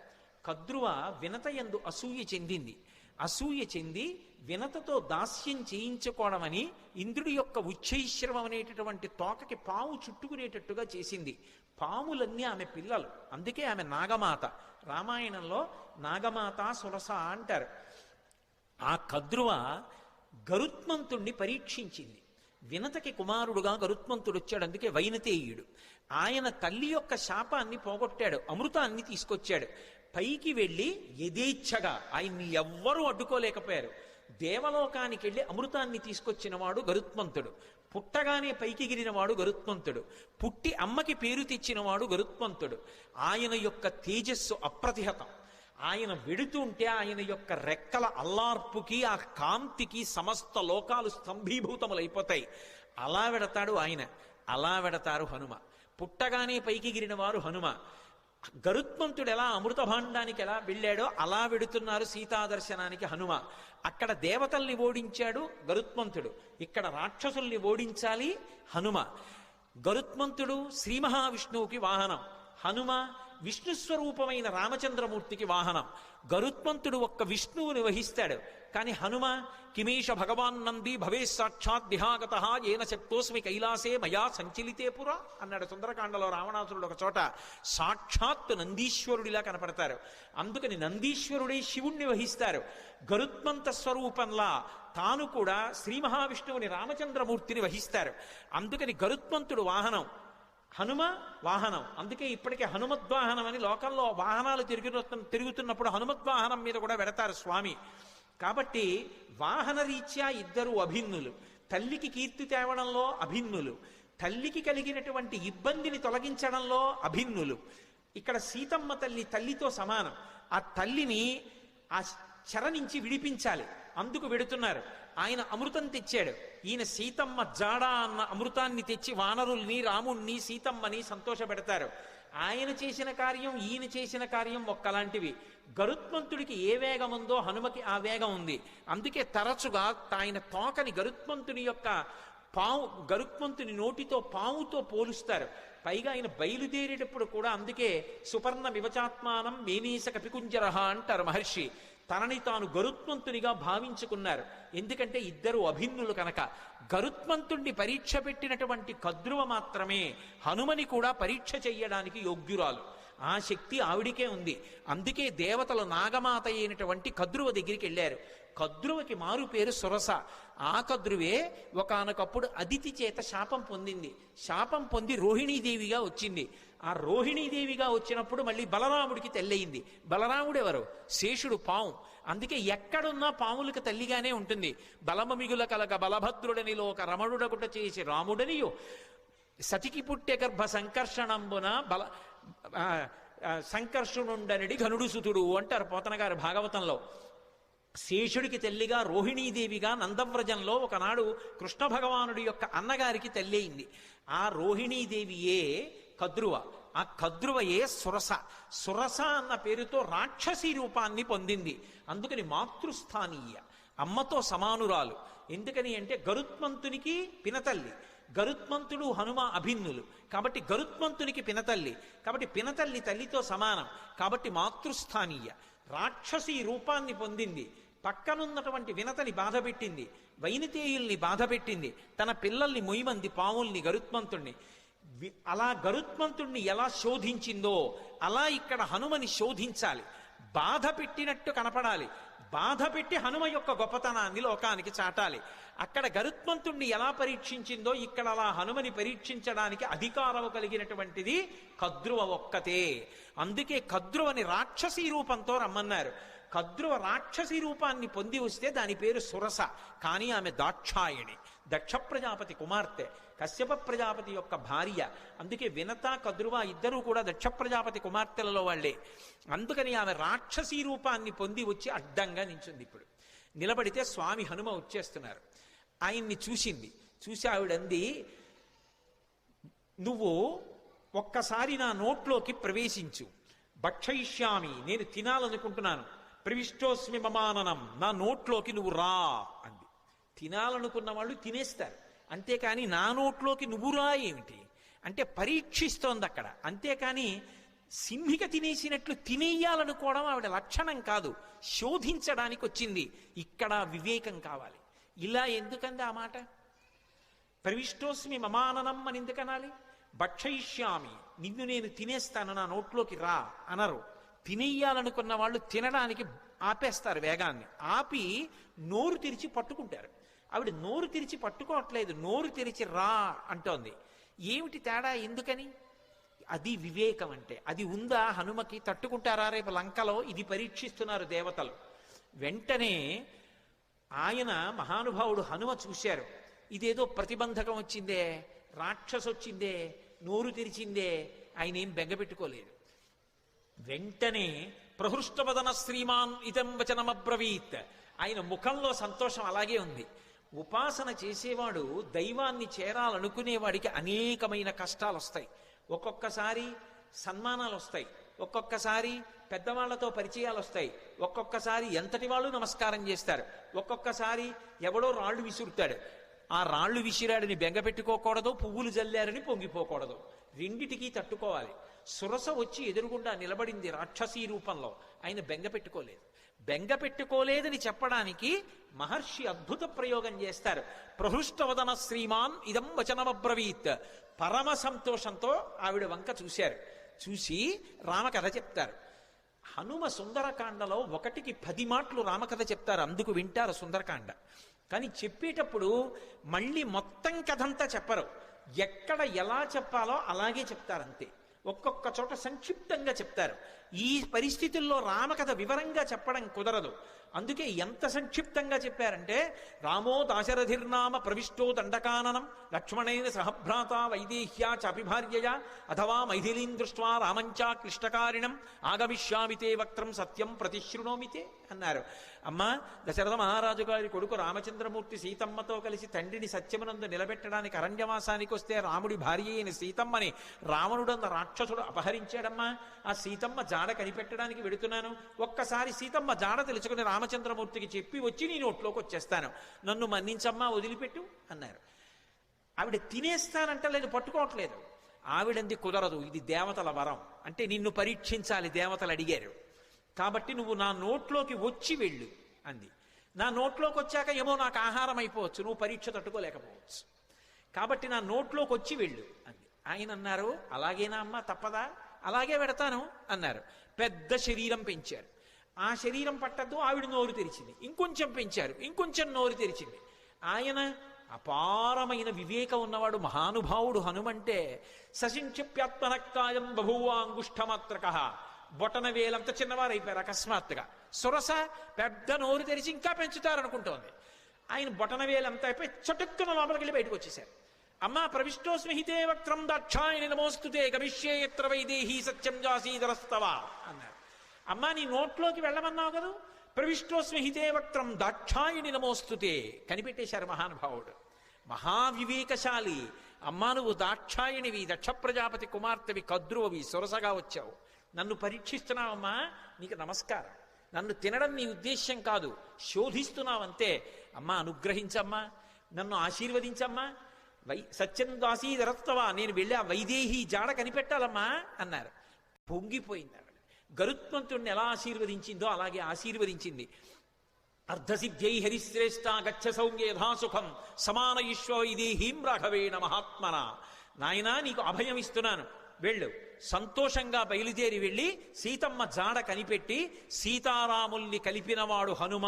కద్రువ వినతయందు అసూయ చెందింది. అసూయ చెంది వినతతో దాస్యం చేయించుకోవడమని ఇంద్రుడి యొక్క ఉచ్చైశ్రవం అనేటటువంటి తోకకి పాము చుట్టుకునేటట్టుగా చేసింది. పాములన్నీ ఆమె పిల్లలు, అందుకే ఆమె నాగమాత. రామాయణంలో నాగమాత సురస అంటారు. ఆ కద్రువ గరుత్మంతుణ్ణి పరీక్షించింది. వినతకి కుమారుడుగా గరుత్మంతుడు వచ్చాడు, అందుకే వైనతేయుడు. ఆయన తల్లి యొక్క శాపాన్ని పోగొట్టాడు, అమృతాన్ని తీసుకొచ్చాడు. పైకి వెళ్ళి యథేచ్ఛగా ఆయన్ని ఎవ్వరూ అడ్డుకోలేకపోయారు. దేవలోకానికి వెళ్ళి అమృతాన్ని తీసుకొచ్చినవాడు గరుత్మంతుడు. పుట్టగానే పైకి గిరినవాడు గరుత్మంతుడు. పుట్టి అమ్మకి పేరు తెచ్చినవాడు గరుత్మంతుడు. ఆయన యొక్క తేజస్సు అప్రతిహతం. ఆయన వెడుతుంటే ఆయన యొక్క రెక్కల అల్లార్పుకి, ఆ కాంతికి సమస్త లోకాలు స్తంభీభూతములైపోతాయి. అలా వెడతాడు ఆయన, అలా వెడతారు హనుమ. పుట్టగానే పైకి గిరిన వారు హనుమ. గరుత్మంతుడు ఎలా అమృత భాండానికి ఎలా వెళ్ళాడో అలా వెడుతున్నారు సీతాదర్శనానికి హనుమ. అక్కడ దేవతల్ని ఓడించాడు గరుత్మంతుడు, ఇక్కడ రాక్షసుల్ని ఓడించాలి హనుమ. గరుత్మంతుడు శ్రీ మహావిష్ణువుకి వాహనం, హనుమ విష్ణుస్వరూపమైన రామచంద్రమూర్తికి వాహనం. గరుత్మంతుడు ఒక్క విష్ణువుని వహిస్తాడు, కానీ హనుమ కిమేష భగవాన్ నంది భవే సాక్షాత్ దిహాగత ఏన శక్తోస్మి కైలాసే మయా సంచలితే పురా అన్నాడు సుందరకాండలో రావణాసురుడు ఒక చోట. సాక్షాత్ నందీశ్వరుడిలా కనపడతారు. అందుకని నందీశ్వరుడే శివుణ్ణి వహిస్తారు. గరుత్మంత స్వరూపంలా తాను కూడా శ్రీ మహావిష్ణువుని రామచంద్రమూర్తిని వహిస్తారు. అందుకని గరుత్మంతుడు వాహనం, హనుమ వాహనం. అందుకే ఇప్పటికే హనుమద్వాహనం అని లోకంలో వాహనాలు తిరుగుతున్నప్పుడు హనుమద్వాహనం మీద కూడా పెడతారు స్వామి. కాబట్టి వాహన రీత్యా ఇద్దరు అభిన్నులు. తల్లికి కీర్తి తేవడంలో అభిన్నులు, తల్లికి కలిగినటువంటి ఇబ్బందిని తొలగించడంలో అభిన్నులు. ఇక్కడ సీతమ్మ తల్లి తల్లితో సమానం. ఆ తల్లిని ఆ చెర నుంచి విడిపించాలి, అందుకు వెడుతున్నారు. ఆయన అమృతం తెచ్చాడు. ఈయన సీతమ్మ జాడ అన్న అమృతాన్ని తెచ్చి వానరుల్ని, రాముణ్ణి, సీతమ్మని సంతోషపెడతారు. ఆయన చేసిన కార్యం, ఈయన చేసిన కార్యం ఒక్కలాంటివి. గరుత్మంతుడికి ఏ వేగం ఉందో హనుమకి ఆ వేగం ఉంది. అందుకే తరచుగా ఆయన తోకని గరుత్మంతుని యొక్క పాము గరుత్మంతుని నోటితో పాముతో పోలుస్తారు. పైగా ఆయన బయలుదేరేటప్పుడు కూడా అందుకే సుపర్ణ వివచాత్మానం మేనీస కపికుంజరహ అంటారు మహర్షి. తనని తాను గరుత్మంతునిగా భావించుకున్నారు. ఎందుకంటే ఇద్దరు అభిన్నులు కనుక. గరుత్మంతుణ్ణి పరీక్ష పెట్టినటువంటి కద్రువ మాత్రమే హనుమని కూడా పరీక్ష చెయ్యడానికి యోగ్యురాలు. ఆ శక్తి ఆవిడికే ఉంది. అందుకే దేవతలు నాగమాత అయినటువంటి కద్రువ దగ్గరికి వెళ్ళారు. కద్రువకి మారు పేరు సురస. ఆ కద్రువే ఒకానొకప్పుడు అదితి చేత శాపం పొందింది. శాపం పొంది రోహిణీదేవిగా వచ్చింది. ఆ రోహిణీదేవిగా వచ్చినప్పుడు మళ్ళీ బలరాముడికి తల్లయింది. బలరాముడు ఎవరు? శేషుడు, పాము. అందుకే ఎక్కడున్నా పాములకు తల్లిగానే ఉంటుంది. బలమమిగుల కలగ బలభద్రుడనిలో ఒక రమణుడగుట చేసి రాముడనియో సతికి పుట్టె గర్భ సంకర్షణంబున బల సంకర్షణుండనడి ఘనుడు సుతుడు అంటారు పోతన గారు భాగవతంలో. శేషుడికి తల్లిగా రోహిణీదేవిగా నందవ్రజంలో ఒకనాడు కృష్ణ భగవానుడి యొక్క అన్నగారికి తల్లి అయింది. ఆ రోహిణీదేవియే కద్రువ. ఆ కద్రువయే సురస. సురస అన్న పేరుతో రాక్షసీ రూపాన్ని పొందింది. అందుకని మాతృస్థానీయ, అమ్మతో సమానురాలు. ఎందుకని అంటే గరుత్మంతునికి పినతల్లి. గరుత్మంతుడు హనుమ అభిన్నులు కాబట్టి గరుత్మంతునికి పినతల్లి. కాబట్టి పినతల్లి తల్లితో సమానం. కాబట్టి మాతృస్థానీయ. రాక్షసీ రూపాన్ని పొందింది. పక్కనున్నటువంటి వినతని బాధపెట్టింది. వైనితేయుల్ని బాధపెట్టింది. తన పిల్లల్ని మొయ్యమంది పాముల్ని, గరుత్మంతుణ్ణి. అలా గరుత్మంతుణ్ణి ఎలా శోధించిందో అలా ఇక్కడ హనుమని శోధించాలి. బాధ పెట్టినట్టు కనపడాలి. బాధ పెట్టి హనుమ యొక్క గొప్పతనాన్ని లోకానికి చాటాలి. అక్కడ గరుత్మంతుణ్ణి ఎలా పరీక్షించిందో ఇక్కడ అలా హనుమని పరీక్షించడానికి అధికారము కలిగినటువంటిది కద్రువ ఒక్కతే. అందుకే కద్రువని రాక్షసీ రూపంతో రమ్మన్నారు. కద్రువ రాక్షసీ రూపాన్ని పొంది వస్తే దాని పేరు సురస. కానీ ఆమె దాక్షాయణి, దక్ష ప్రజాపతి కుమార్తె, కశ్యప ప్రజాపతి యొక్క భార్య. అందుకే వినత, కద్రువ ఇద్దరూ కూడా దక్ష ప్రజాపతి కుమార్తెలలో వాళ్లే. అందుకని ఆమె రాక్షసీ రూపాన్ని పొంది వచ్చి అడ్డంగా నించుంది. ఇప్పుడు నిలబడితే స్వామి హనుమ వచ్చేస్తున్నారు. ఆయన్ని చూసింది. చూసి ఆవిడంది, నువ్వు ఒక్కసారి నా నోట్లోకి ప్రవేశించు. భక్షయిష్యామి, నేను తినాలనుకుంటున్నాను. ప్రవిష్టోస్మి మమాననం, నా నోట్లోకి నువ్వు రా అంది. తినాలనుకున్న వాళ్ళు తినేస్తారు, అంతేకాని నా నోట్లోకి నువ్వు రా ఏమిటి అంటే పరీక్షిస్తోంది అక్కడ. అంతేకాని సింహిక తినేసినట్లు తినేయాలనుకోవడం ఆవిడ లక్షణం కాదు, శోధించడానికి వచ్చింది. ఇక్కడ వివేకం కావాలి. ఇలా ఎందుకంది ఆ మాట? ప్రవిష్టోస్మి మమాననం అని ఎందుకనాలి? భక్షయిష్యామి, నిన్ను నేను తినేస్తాను, నా నోట్లోకి రా అనరు. తినేయాలనుకున్న వాళ్ళు తినడానికి ఆపేస్తారు వేగాన్ని. ఆపి నోరు తెరిచి పట్టుకుంటారు. ఆవిడ నోరు తెరిచి పట్టుకోవట్లేదు, నోరు తెరిచి రా అంటోంది. ఏమిటి తేడా? ఎందుకని? అది వివేకం అంటే. అది ఉందా హనుమకి? తట్టుకుంటారా రేపు లంకలో? ఇది పరీక్షిస్తున్నారు దేవతలు. వెంటనే ఆయన మహానుభావుడు హనుమ చూశారు. ఇదేదో ప్రతిబంధకం వచ్చిందే, రాక్షసు వచ్చిందే, నోరు తెరిచిందే. ఆయన ఏం బెంగపెట్టుకోలేదు. వెంటనే ప్రహృష్టవదన శ్రీమాన్ ఇదం వచనమబ్రవీత్. ఆయన ముఖంలో సంతోషం అలాగే ఉంది. ఉపాసన చేసేవాడు దైవాన్ని చేరాలనుకునేవాడికి అనేకమైన కష్టాలు వస్తాయి. ఒక్కొక్కసారి సన్మానాలు వస్తాయి, ఒక్కొక్కసారి పెద్దవాళ్లతో పరిచయాలు వస్తాయి, ఒక్కొక్కసారి ఎంతటి వాళ్ళు నమస్కారం చేస్తారు, ఒక్కొక్కసారి ఎవడో రాళ్ళు విసురుతాడు. ఆ రాళ్ళు విసిరాడని బెంగపెట్టుకోకూడదు, పువ్వులు జల్లారని పొంగిపోకూడదు. రెండిటికీ తట్టుకోవాలి. సురస వచ్చి ఎదురుగుండా నిలబడింది రాక్షసీ రూపంలో. ఆయన బెంగపెట్టుకోలేదు. బెంగపెట్టుకోలేదని చెప్పడానికి మహర్షి అద్భుత ప్రయోగం చేస్తారు. ప్రహృష్టవదన శ్రీమాన్ ఇదం వచనమబ్రవీత్. పరమ సంతోషంతో ఆవిడ వంక చూశారు. చూసి రామకథ చెప్తారు. హనుమ సుందరకాండలో 1కి 10 మాటలు రామకథ చెప్తారు, అందుకు వింటారు సుందరకాండ. కానీ చెప్పేటప్పుడు మళ్ళీ మొత్తం కథంతా చెప్పరు. ఎక్కడ ఎలా చెప్పాలో అలాగే చెప్తారంతే. ఒక్కొక్క చోట సంక్షిప్తంగా చెప్తారు. ఈ పరిస్థితుల్లో రామకథ వివరంగా చెప్పడం కుదరదు. అందుకే ఎంత సంక్షిప్తంగా చెప్పారంటే, రామో దాశరథిర్నామ ప్రవిష్టో దండకాననం లక్ష్మణేన సహభ్రాత వైదేహ్యా చాపిభార్యయా అథవా మైథిలీం దృష్ట్వా రామంచా క్లిష్టకారిణం ఆగమిష్యామితే వక్త్రం సత్యం ప్రతిశృణోమితే అన్నారు. అమ్మ, దశరథ మహారాజు గారి కొడుకు రామచంద్రమూర్తి సీతమ్మతో కలిసి తండ్రిని సత్యమునందు నిలబెట్టడానికి అరణ్యవాసానికి వస్తే రాముడి భార్య అయిన సీతమ్మని రావణుడన్న రాక్షసుడు అపహరించాడమ్మా. ఆ సీతమ్మ జాడ కనిపెట్టడానికి వెడుతున్నాను. ఒక్కసారి సీతమ్మ జాడ తెలుసుకుని రామచంద్రమూర్తికి చెప్పి వచ్చి నీ నోట్లోకి వచ్చేస్తాను, నన్ను మన్నించమ్మా, వదిలిపెట్టు అన్నారు. ఆవిడ తినేస్తానంటలేదు, పట్టుకోవట్లేదు. ఆవిడంది కుదరదు, ఇది దేవతల వరం, అంటే నిన్ను పరీక్షించాలి, దేవతలు అడిగారు కాబట్టి నువ్వు నా నోట్లోకి వచ్చి వెళ్ళు అంది. నా నోట్లోకి వచ్చాక ఏమో నాకు ఆహారం అయిపోవచ్చు, నువ్వు పరీక్ష తట్టుకోలేకపోవచ్చు, కాబట్టి నా నోట్లోకి వచ్చి వెళ్ళు అంది. ఆయన అన్నారు, అలాగేనా అమ్మ, తప్పదా, అలాగే పెడతాను అన్నారు. పెద్ద శరీరం పెంచారు. ఆ శరీరం పట్టద్దు, ఆవిడ నోరు తెరిచింది. ఇంకొంచెం పెంచారు, ఇంకొంచెం నోరు తెరిచింది. ఆయన అపారమైన వివేకం ఉన్నవాడు, మహానుభావుడు హనుమంటే. సశింక్షప్యాత్మనక్కాయం బభూవాంగుష్ఠమాత్రక, బొటన వేలంత చిన్నవారు అయిపోయారు అకస్మాత్తుగా. సురస పెద్ద నోరు తెరిచి ఇంకా పెంచుతారనుకుంటోంది. ఆయన బొటన వేలంతా అయిపోయి చటుక్కున లోపలికి వెళ్ళి బయటకు వచ్చేశారు. అమ్మా ప్రవిష్టోస్మిహితే వక్త్రం దాక్షాయణి నమోస్తుతే గమిష్యే యత్ర వైదేహీ సత్యం జాసీదరస్తవ అన్నారు. అమ్మా నీ నోట్లోకి వెళ్ళమన్నావు కదా, ప్రవిష్టోస్మిహితే వక్త్రం దాక్షాయణి నమోస్తుతే, కనిపెట్టేశారు మహానుభావుడు, మహావివేకశాలి. అమ్మా నువ్వు దాక్షాయణివి, దక్ష ప్రజాపతి కుమార్తెవి, కద్రువవి, సొరసగా వచ్చావు, నన్ను పరీక్షిస్తున్నావమ్మా, నీకు నమస్కారం. నన్ను తినడం నీ ఉద్దేశ్యం కాదు, శోధిస్తున్నావంతే. అమ్మా అనుగ్రహించమ్మా, నన్ను ఆశీర్వదించమ్మా, సత్యం దాసీదరస్తవా, నేను వెళ్ళి ఆ వైదేహి జాడ కనిపెట్టాలమ్మా అన్నారు. పొంగిపోయింది ఆవిడ. గరుత్మంతుడిని ఎలా ఆశీర్వదించిందో అలాగే ఆశీర్వదించింది. అర్ధసిద్ధ్యై హరిశ్రేష్ట గచ్చ సౌమ్య యథాసుఖం సమాన ఈశ్వ వైదేహీం రాఘవేణ మహాత్మన. నాయనా నీకు అభయం ఇస్తున్నాను, వెళ్ళు. సంతోషంగా బయలుదేరి వెళ్ళి సీతమ్మ జాడ కనిపెట్టి సీతారాముల్ని కలిపినవాడు హనుమ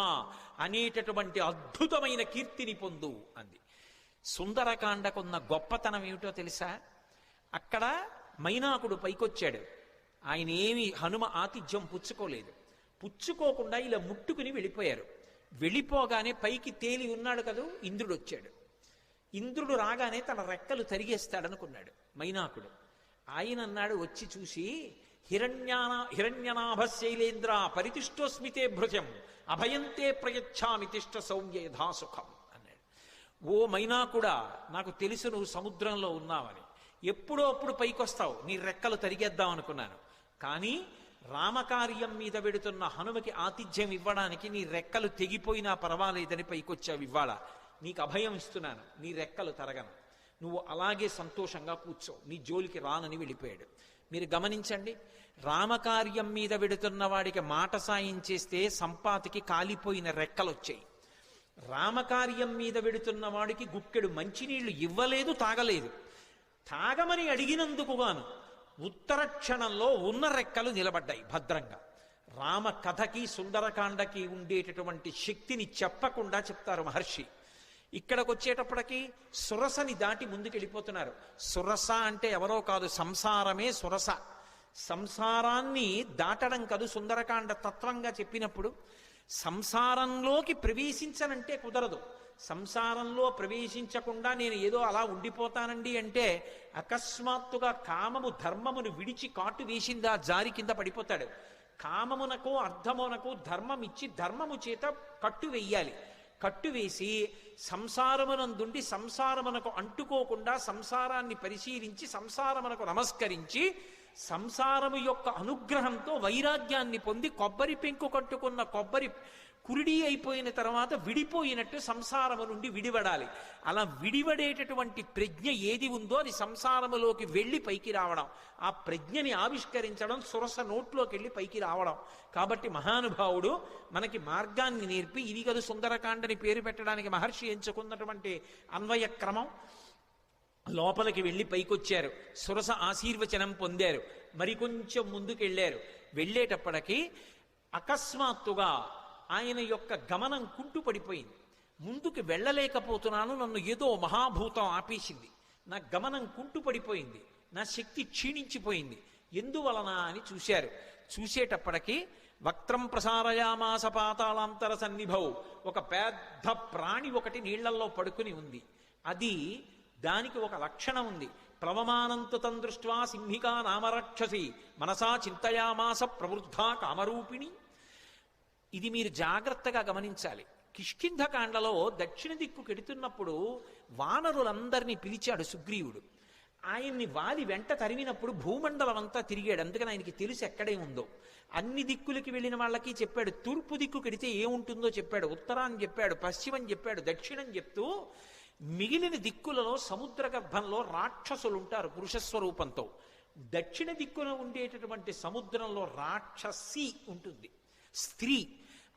అనేటటువంటి అద్భుతమైన కీర్తిని పొందు అంది. సుందరకాండకున్న గొప్పతనం ఏమిటో తెలుసా? అక్కడ మైనాకుడు పైకొచ్చాడు. ఆయన ఏమి హనుమ ఆతిథ్యం పుచ్చుకోలేదు. పుచ్చుకోకుండా ఇలా ముట్టుకుని వెళ్ళిపోయారు. వెళ్ళిపోగానే పైకి తేలి ఉన్నాడు కదూ, ఇంద్రుడు వచ్చాడు. ఇంద్రుడు రాగానే తన రెక్కలు తరిగేస్తాడనుకున్నాడు మైనాకుడు. ఆయన అన్నాడు, వచ్చి చూసి, హిరణ్యనాభ శైలేంద్ర పరితిష్టోస్మితే భృజం అభయంతే ప్రయచ్ఛామి తిష్ట సౌమ్య యథాసుఖం అన్నాడు. ఓ మైనాకుడా, నాకు తెలుసు నువ్వు సముద్రంలో ఉన్నావని, ఎప్పుడో అప్పుడు పైకొస్తావు, నీ రెక్కలు తరిగేద్దాం అనుకున్నాను, కానీ రామకార్యం మీద వెడుతున్న హనుమకి ఆతిథ్యం ఇవ్వడానికి నీ రెక్కలు తెగిపోయినా పర్వాలేదని పైకొచ్చావు. ఇవ్వాల నీకు అభయం ఇస్తున్నాను, నీ రెక్కలు తరగను, నువ్వు అలాగే సంతోషంగా కూర్చో, నీ జోలికి రానని వెళ్ళిపోయాడు. మీరు గమనించండి, రామకార్యం మీద వెడుతున్న వాడికి మాట సాయం చేస్తే సంపాతికి కాలిపోయిన రెక్కలు వచ్చాయి. రామకార్యం మీద వెడుతున్న వాడికి గుక్కెడు మంచినీళ్లు ఇవ్వలేదు, తాగలేదు. తాగమని అడిగినందుకు గాను ఉత్తర క్షణంలో ఉన్న రెక్కలు నిలబడ్డాయి భద్రంగా. రామ కథకి సుందరకాండకి ఉండేటటువంటి శక్తిని చెప్పకుండా చెప్తారు మహర్షి. ఇక్కడికి వచ్చేటప్పటికి సురసని దాటి ముందుకెళ్ళిపోతున్నారు. సురస అంటే ఎవరో కాదు, సంసారమే సురస. సంసారాన్ని దాటడం కాదు సుందరకాండ తత్వంగా చెప్పినప్పుడు. సంసారంలోకి ప్రవేశించనంటే కుదరదు. సంసారంలో ప్రవేశించకుండా నేను ఏదో అలా ఉండిపోతానండి అంటే అకస్మాత్తుగా కామము ధర్మమును విడిచి కాటు వేసిందా జారి కింద పడిపోతాడు. కామమునకు అర్థమునకు ధర్మం ఇచ్చి ధర్మము చేత కట్టు వెయ్యాలి. కట్టు వేసి సంసారమునందుండి సంసారమునకు అంటుకోకుండా సంసారాన్ని పరిశీలించి సంసారమునకు నమస్కరించి సంసారము యొక్క అనుగ్రహంతో వైరాగ్యాన్ని పొంది కొబ్బరి పెంకు కట్టుకున్న కొబ్బరి కురిడి అయిపోయిన తర్వాత విడిపోయినట్టు సంసారము నుండి విడివడాలి. అలా విడివడేటటువంటి ప్రజ్ఞ ఏది ఉందో అది సంసారములోకి వెళ్ళి పైకి రావడం, ఆ ప్రజ్ఞని ఆవిష్కరించడం, సురస నోట్లోకి వెళ్ళి పైకి రావడం. కాబట్టి మహానుభావుడు మనకి మార్గాన్ని నేర్పి, ఇది కదా సుందరకాండని పేరు పెట్టడానికి మహర్షి ఎంచుకున్నటువంటి అన్వయ క్రమం. లోపలికి వెళ్ళి పైకొచ్చారు, సురస ఆశీర్వచనం పొందారు, మరికొంచెం ముందుకెళ్ళారు. వెళ్ళేటప్పటికీ అకస్మాత్తుగా ఆయన యొక్క గమనం కుంటుపడిపోయింది. ముందుకు వెళ్ళలేకపోతున్నాను, నన్ను ఏదో మహాభూతం ఆపేసింది, నా గమనం కుంటుపడిపోయింది, నా శక్తి క్షీణించిపోయింది, ఎందువలన అని చూశారు. చూసేటప్పటికీ వక్త్రం ప్రసారయామాస పాతాళాంతర సన్నిభౌ, ఒక పెద్ద ప్రాణి ఒకటి నీళ్లల్లో పడుకుని ఉంది. అది దానికి ఒక లక్షణం ఉంది. ప్లవమానంతు తం దృష్ట్వా సింహికా నామరాక్షసి మనసా చింతయామాస ప్రవృద్ధా కామరూపిణి. ఇది మీరు జాగ్రత్తగా గమనించాలి. కిష్కింధకాండలో దక్షిణ దిక్కు కెడుతున్నప్పుడు వానరులందరినీ పిలిచాడు సుగ్రీవుడు. ఆయన్ని వాలి వెంట తరిమినప్పుడు భూమండలం అంతా తిరిగాడు. అందుకని ఆయనకి తెలుసు ఎక్కడే ఉందో. అన్ని దిక్కులకి వెళ్ళిన వాళ్ళకి చెప్పాడు. తూర్పు దిక్కు కెడితే ఏముంటుందో చెప్పాడు, ఉత్తరాన్ని చెప్పాడు, పశ్చిమం చెప్పాడు, దక్షిణం చెప్తూ మిగిలిన దిక్కులలో సముద్ర గర్భంలో రాక్షసులు ఉంటారు పురుషస్వరూపంతో. దక్షిణ దిక్కున ఉండేటటువంటి సముద్రంలో రాక్షసి ఉంటుంది, స్త్రీ.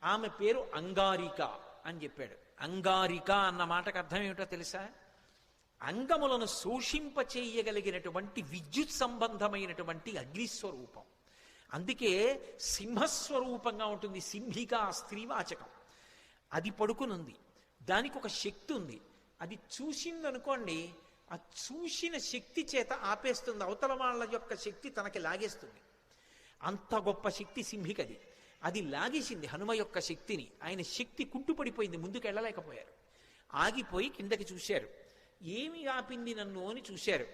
ఆమె పేరు అంగారిక అని చెప్పాడు. అంగారిక అన్న మాటకు అర్థం ఏమిటో తెలుసా? అంగములను శోషింపచేయగలిగినటువంటి విద్యుత్ సంబంధమైనటువంటి అగ్నిస్వరూపం. అందుకే సింహస్వరూపంగా ఉంటుంది. సింహిక స్త్రీవాచకం. అది పడుకునుంది, దానికి ఒక శక్తి ఉంది. అది చూసిందనుకోండి, ఆ చూసిన శక్తి చేత ఆపేస్తుంది, అవతల వాళ్ళ యొక్క శక్తి తనకి లాగేస్తుంది. అంత గొప్ప శక్తి సింహికది. అది లాగేసింది హనుమ యొక్క శక్తిని. ఆయన శక్తి కుంటుపడిపోయింది, ముందుకు వెళ్ళలేకపోయారు. ఆగిపోయి కిందకి చూశారు. ఏమి ఆపింది నన్ను అని చూశారు.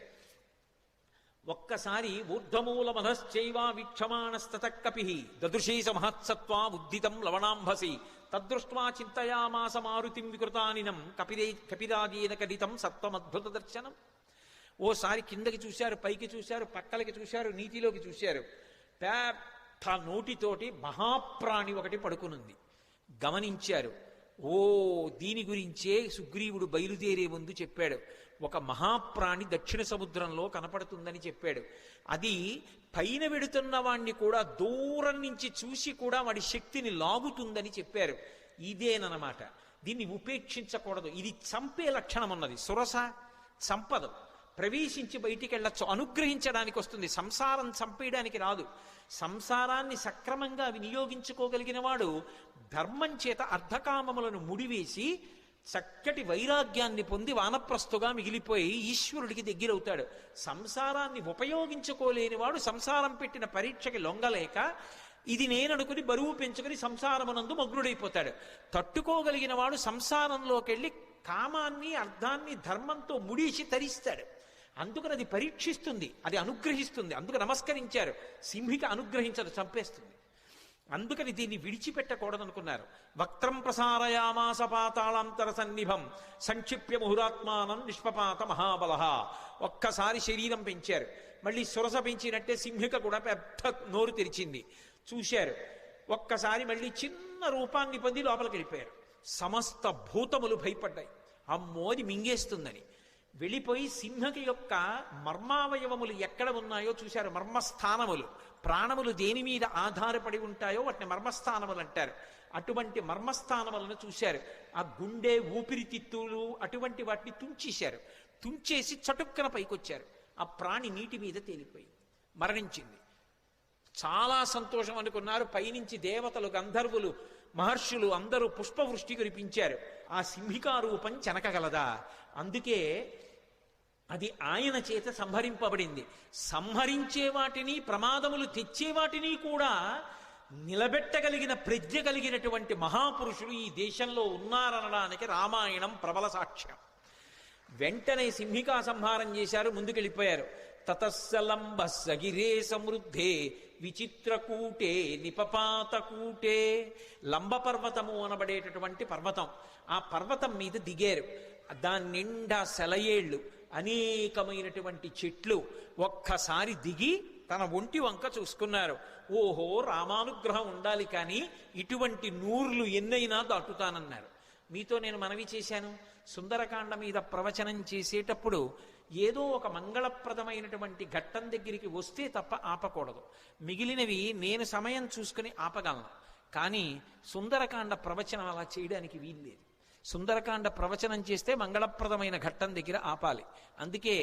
ఒక్కసారి ఊర్ధమూల మధశ్చైవ వీక్షమాణస్తత కపి దదృశీ సమహత్సత్వా ఉద్దితం లవణాంభసి తదృష్ట్వా చింతయామాస మారుతిం వికృతానినం కపిరాజేన కదితం సత్వమద్భుత దర్శనం. ఓసారి కిందకి చూశారు, పైకి చూశారు, పక్కలకి చూశారు, నీటిలోకి చూశారు. పెద్ద నోటితోటి మహాప్రాణి ఒకటి పడుకునుంది. గమనించారు. ఓ, దీని గురించే సుగ్రీవుడు బయలుదేరే ముందు చెప్పాడు, ఒక మహాప్రాణి దక్షిణ సముద్రంలో కనపడుతుందని చెప్పాడు. అది పైన వెడుతున్న వాణ్ణి కూడా దూరం నుంచి చూసి కూడా వాడి శక్తిని లాగుతుందని చెప్పారు. ఇదేనమాట. దీన్ని ఉపేక్షించకూడదు. ఇది చంపే లక్షణం ఉన్నది. సురస చంపదు, ప్రవేశించి బయటికి వెళ్ళచ్చు, అనుగ్రహించడానికి వస్తుంది. సంసారం చంపేయడానికి రాదు. సంసారాన్ని సక్రమంగా వినియోగించుకోగలిగిన వాడు ధర్మం చేత అర్ధకామములను ముడివేసి చక్కటి వైరాగ్యాన్ని పొంది వానప్రస్థుగా మిగిలిపోయి ఈశ్వరుడికి దగ్గరవుతాడు. సంసారాన్ని ఉపయోగించుకోలేని వాడు సంసారం పెట్టిన పరీక్షకి లొంగలేక ఇది నేననుకుని బరువు పెంచుకుని సంసారమునందు మగ్నుడైపోతాడు. తట్టుకోగలిగిన వాడు సంసారంలోకి వెళ్ళి కామాన్ని అర్థాన్ని ధర్మంతో ముడిసి తరిస్తాడు. అందుకని అది పరీక్షిస్తుంది, అది అనుగ్రహిస్తుంది. అందుకు నమస్కరించారు. సింహిక అనుగ్రహించదు, చంపేస్తుంది. అందుకని దీన్ని విడిచిపెట్టకూడదనుకున్నారు. వక్త్రం ప్రసారయామాస పాతాళాంతర సన్నిభం సంక్షిప్య ముహురాత్మానం నిష్పపాత మహాబల. ఒక్కసారి శరీరం పెంచారు, మళ్ళీ సురస పెంచినట్టే సింహిక కూడా పెద్ద నోరు తెరిచింది. చూశారు. ఒక్కసారి మళ్ళీ చిన్న రూపాన్ని పొంది లోపలికి వెళ్ళిపోయారు. సమస్త భూతములు భయపడ్డాయి, అమ్మోది మింగేస్తుందని. వెళ్ళిపోయి సింహకి యొక్క మర్మావయవములు ఎక్కడ ఉన్నాయో చూశారు. మర్మస్థానములు, ప్రాణములు దేని మీద ఆధారపడి ఉంటాయో వాటిని మర్మస్థానములు అంటారు. అటువంటి మర్మస్థానములను చూశారు. ఆ గుండె, ఊపిరితిత్తులు అటువంటి వాటిని తుంచేశారు. తుంచేసి చటుక్కన పైకొచ్చారు. ఆ ప్రాణి నీటి మీద తేలిపోయి మరణించింది. చాలా సంతోషం అనుకున్నారు. పైనుంచి దేవతలు, గంధర్వులు, మహర్షులు అందరూ పుష్పవృష్టి కురిపించారు. ఆ సింహికా రూపం చెనకగలదా? అందుకే అది ఆయన చేత సంహరింపబడింది. సంహరించే వాటిని, ప్రమాదములు తెచ్చే వాటిని కూడా నిలబెట్టగలిగిన ప్రజ్ఞ కలిగినటువంటి మహాపురుషులు ఈ దేశంలో ఉన్నారనడానికి రామాయణం ప్రబల సాక్ష్యం. వెంటనే సింహికా సంహారం చేశారు, ముందుకెళ్ళిపోయారు. తతస్సలంబ సగిరే సమృద్ధే విచిత్రకూటే నిపపాతకూటే. లంబ పర్వతము అనబడేటటువంటి పర్వతం, ఆ పర్వతం మీద దిగారు. దాని నిండా సెలయేళ్ళు, అనేకమైనటువంటి చెట్లు. ఒక్కసారి దిగి తన ఒంటి వంక చూసుకున్నారు. ఓహో, రామానుగ్రహం ఉండాలి, కానీ ఇటువంటి నూర్లు ఎన్నైనా దాటుతానన్నారు. మీతో నేను మనవి చేశాను, సుందరకాండ మీద ప్రవచనం చేసేటప్పుడు ఏదో ఒక మంగళప్రదమైనటువంటి ఘట్టం దగ్గరికి వస్తే తప్ప ఆపకూడదు. మిగిలినవి నేను సమయం చూసుకుని ఆపగలను, కానీ సుందరకాండ ప్రవచనం అలా చేయడానికి వీల్లేదు. సుందరకాండ ప్రవచనం చేస్తే మంగళప్రదమైన ఘట్టం దగ్గర ఆపాలి. అందుకే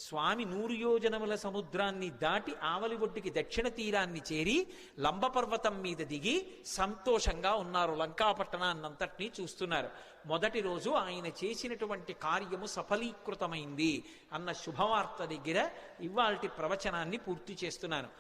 స్వామి 100 యోజనముల సముద్రాన్ని దాటి ఆవలి ఒడ్డుకి దక్షిణ తీరాన్ని చేరి లంబపర్వతం మీద దిగి సంతోషంగా ఉన్నారు. లంకాపట్టణాన్నంతటినీ చూస్తున్నారు. మొదటి రోజు ఆయన చేసినటువంటి కార్యము సఫలీకృతమైంది అన్న శుభవార్త దగ్గర ఇవాల్టి ప్రవచనాన్ని పూర్తి చేస్తున్నాను.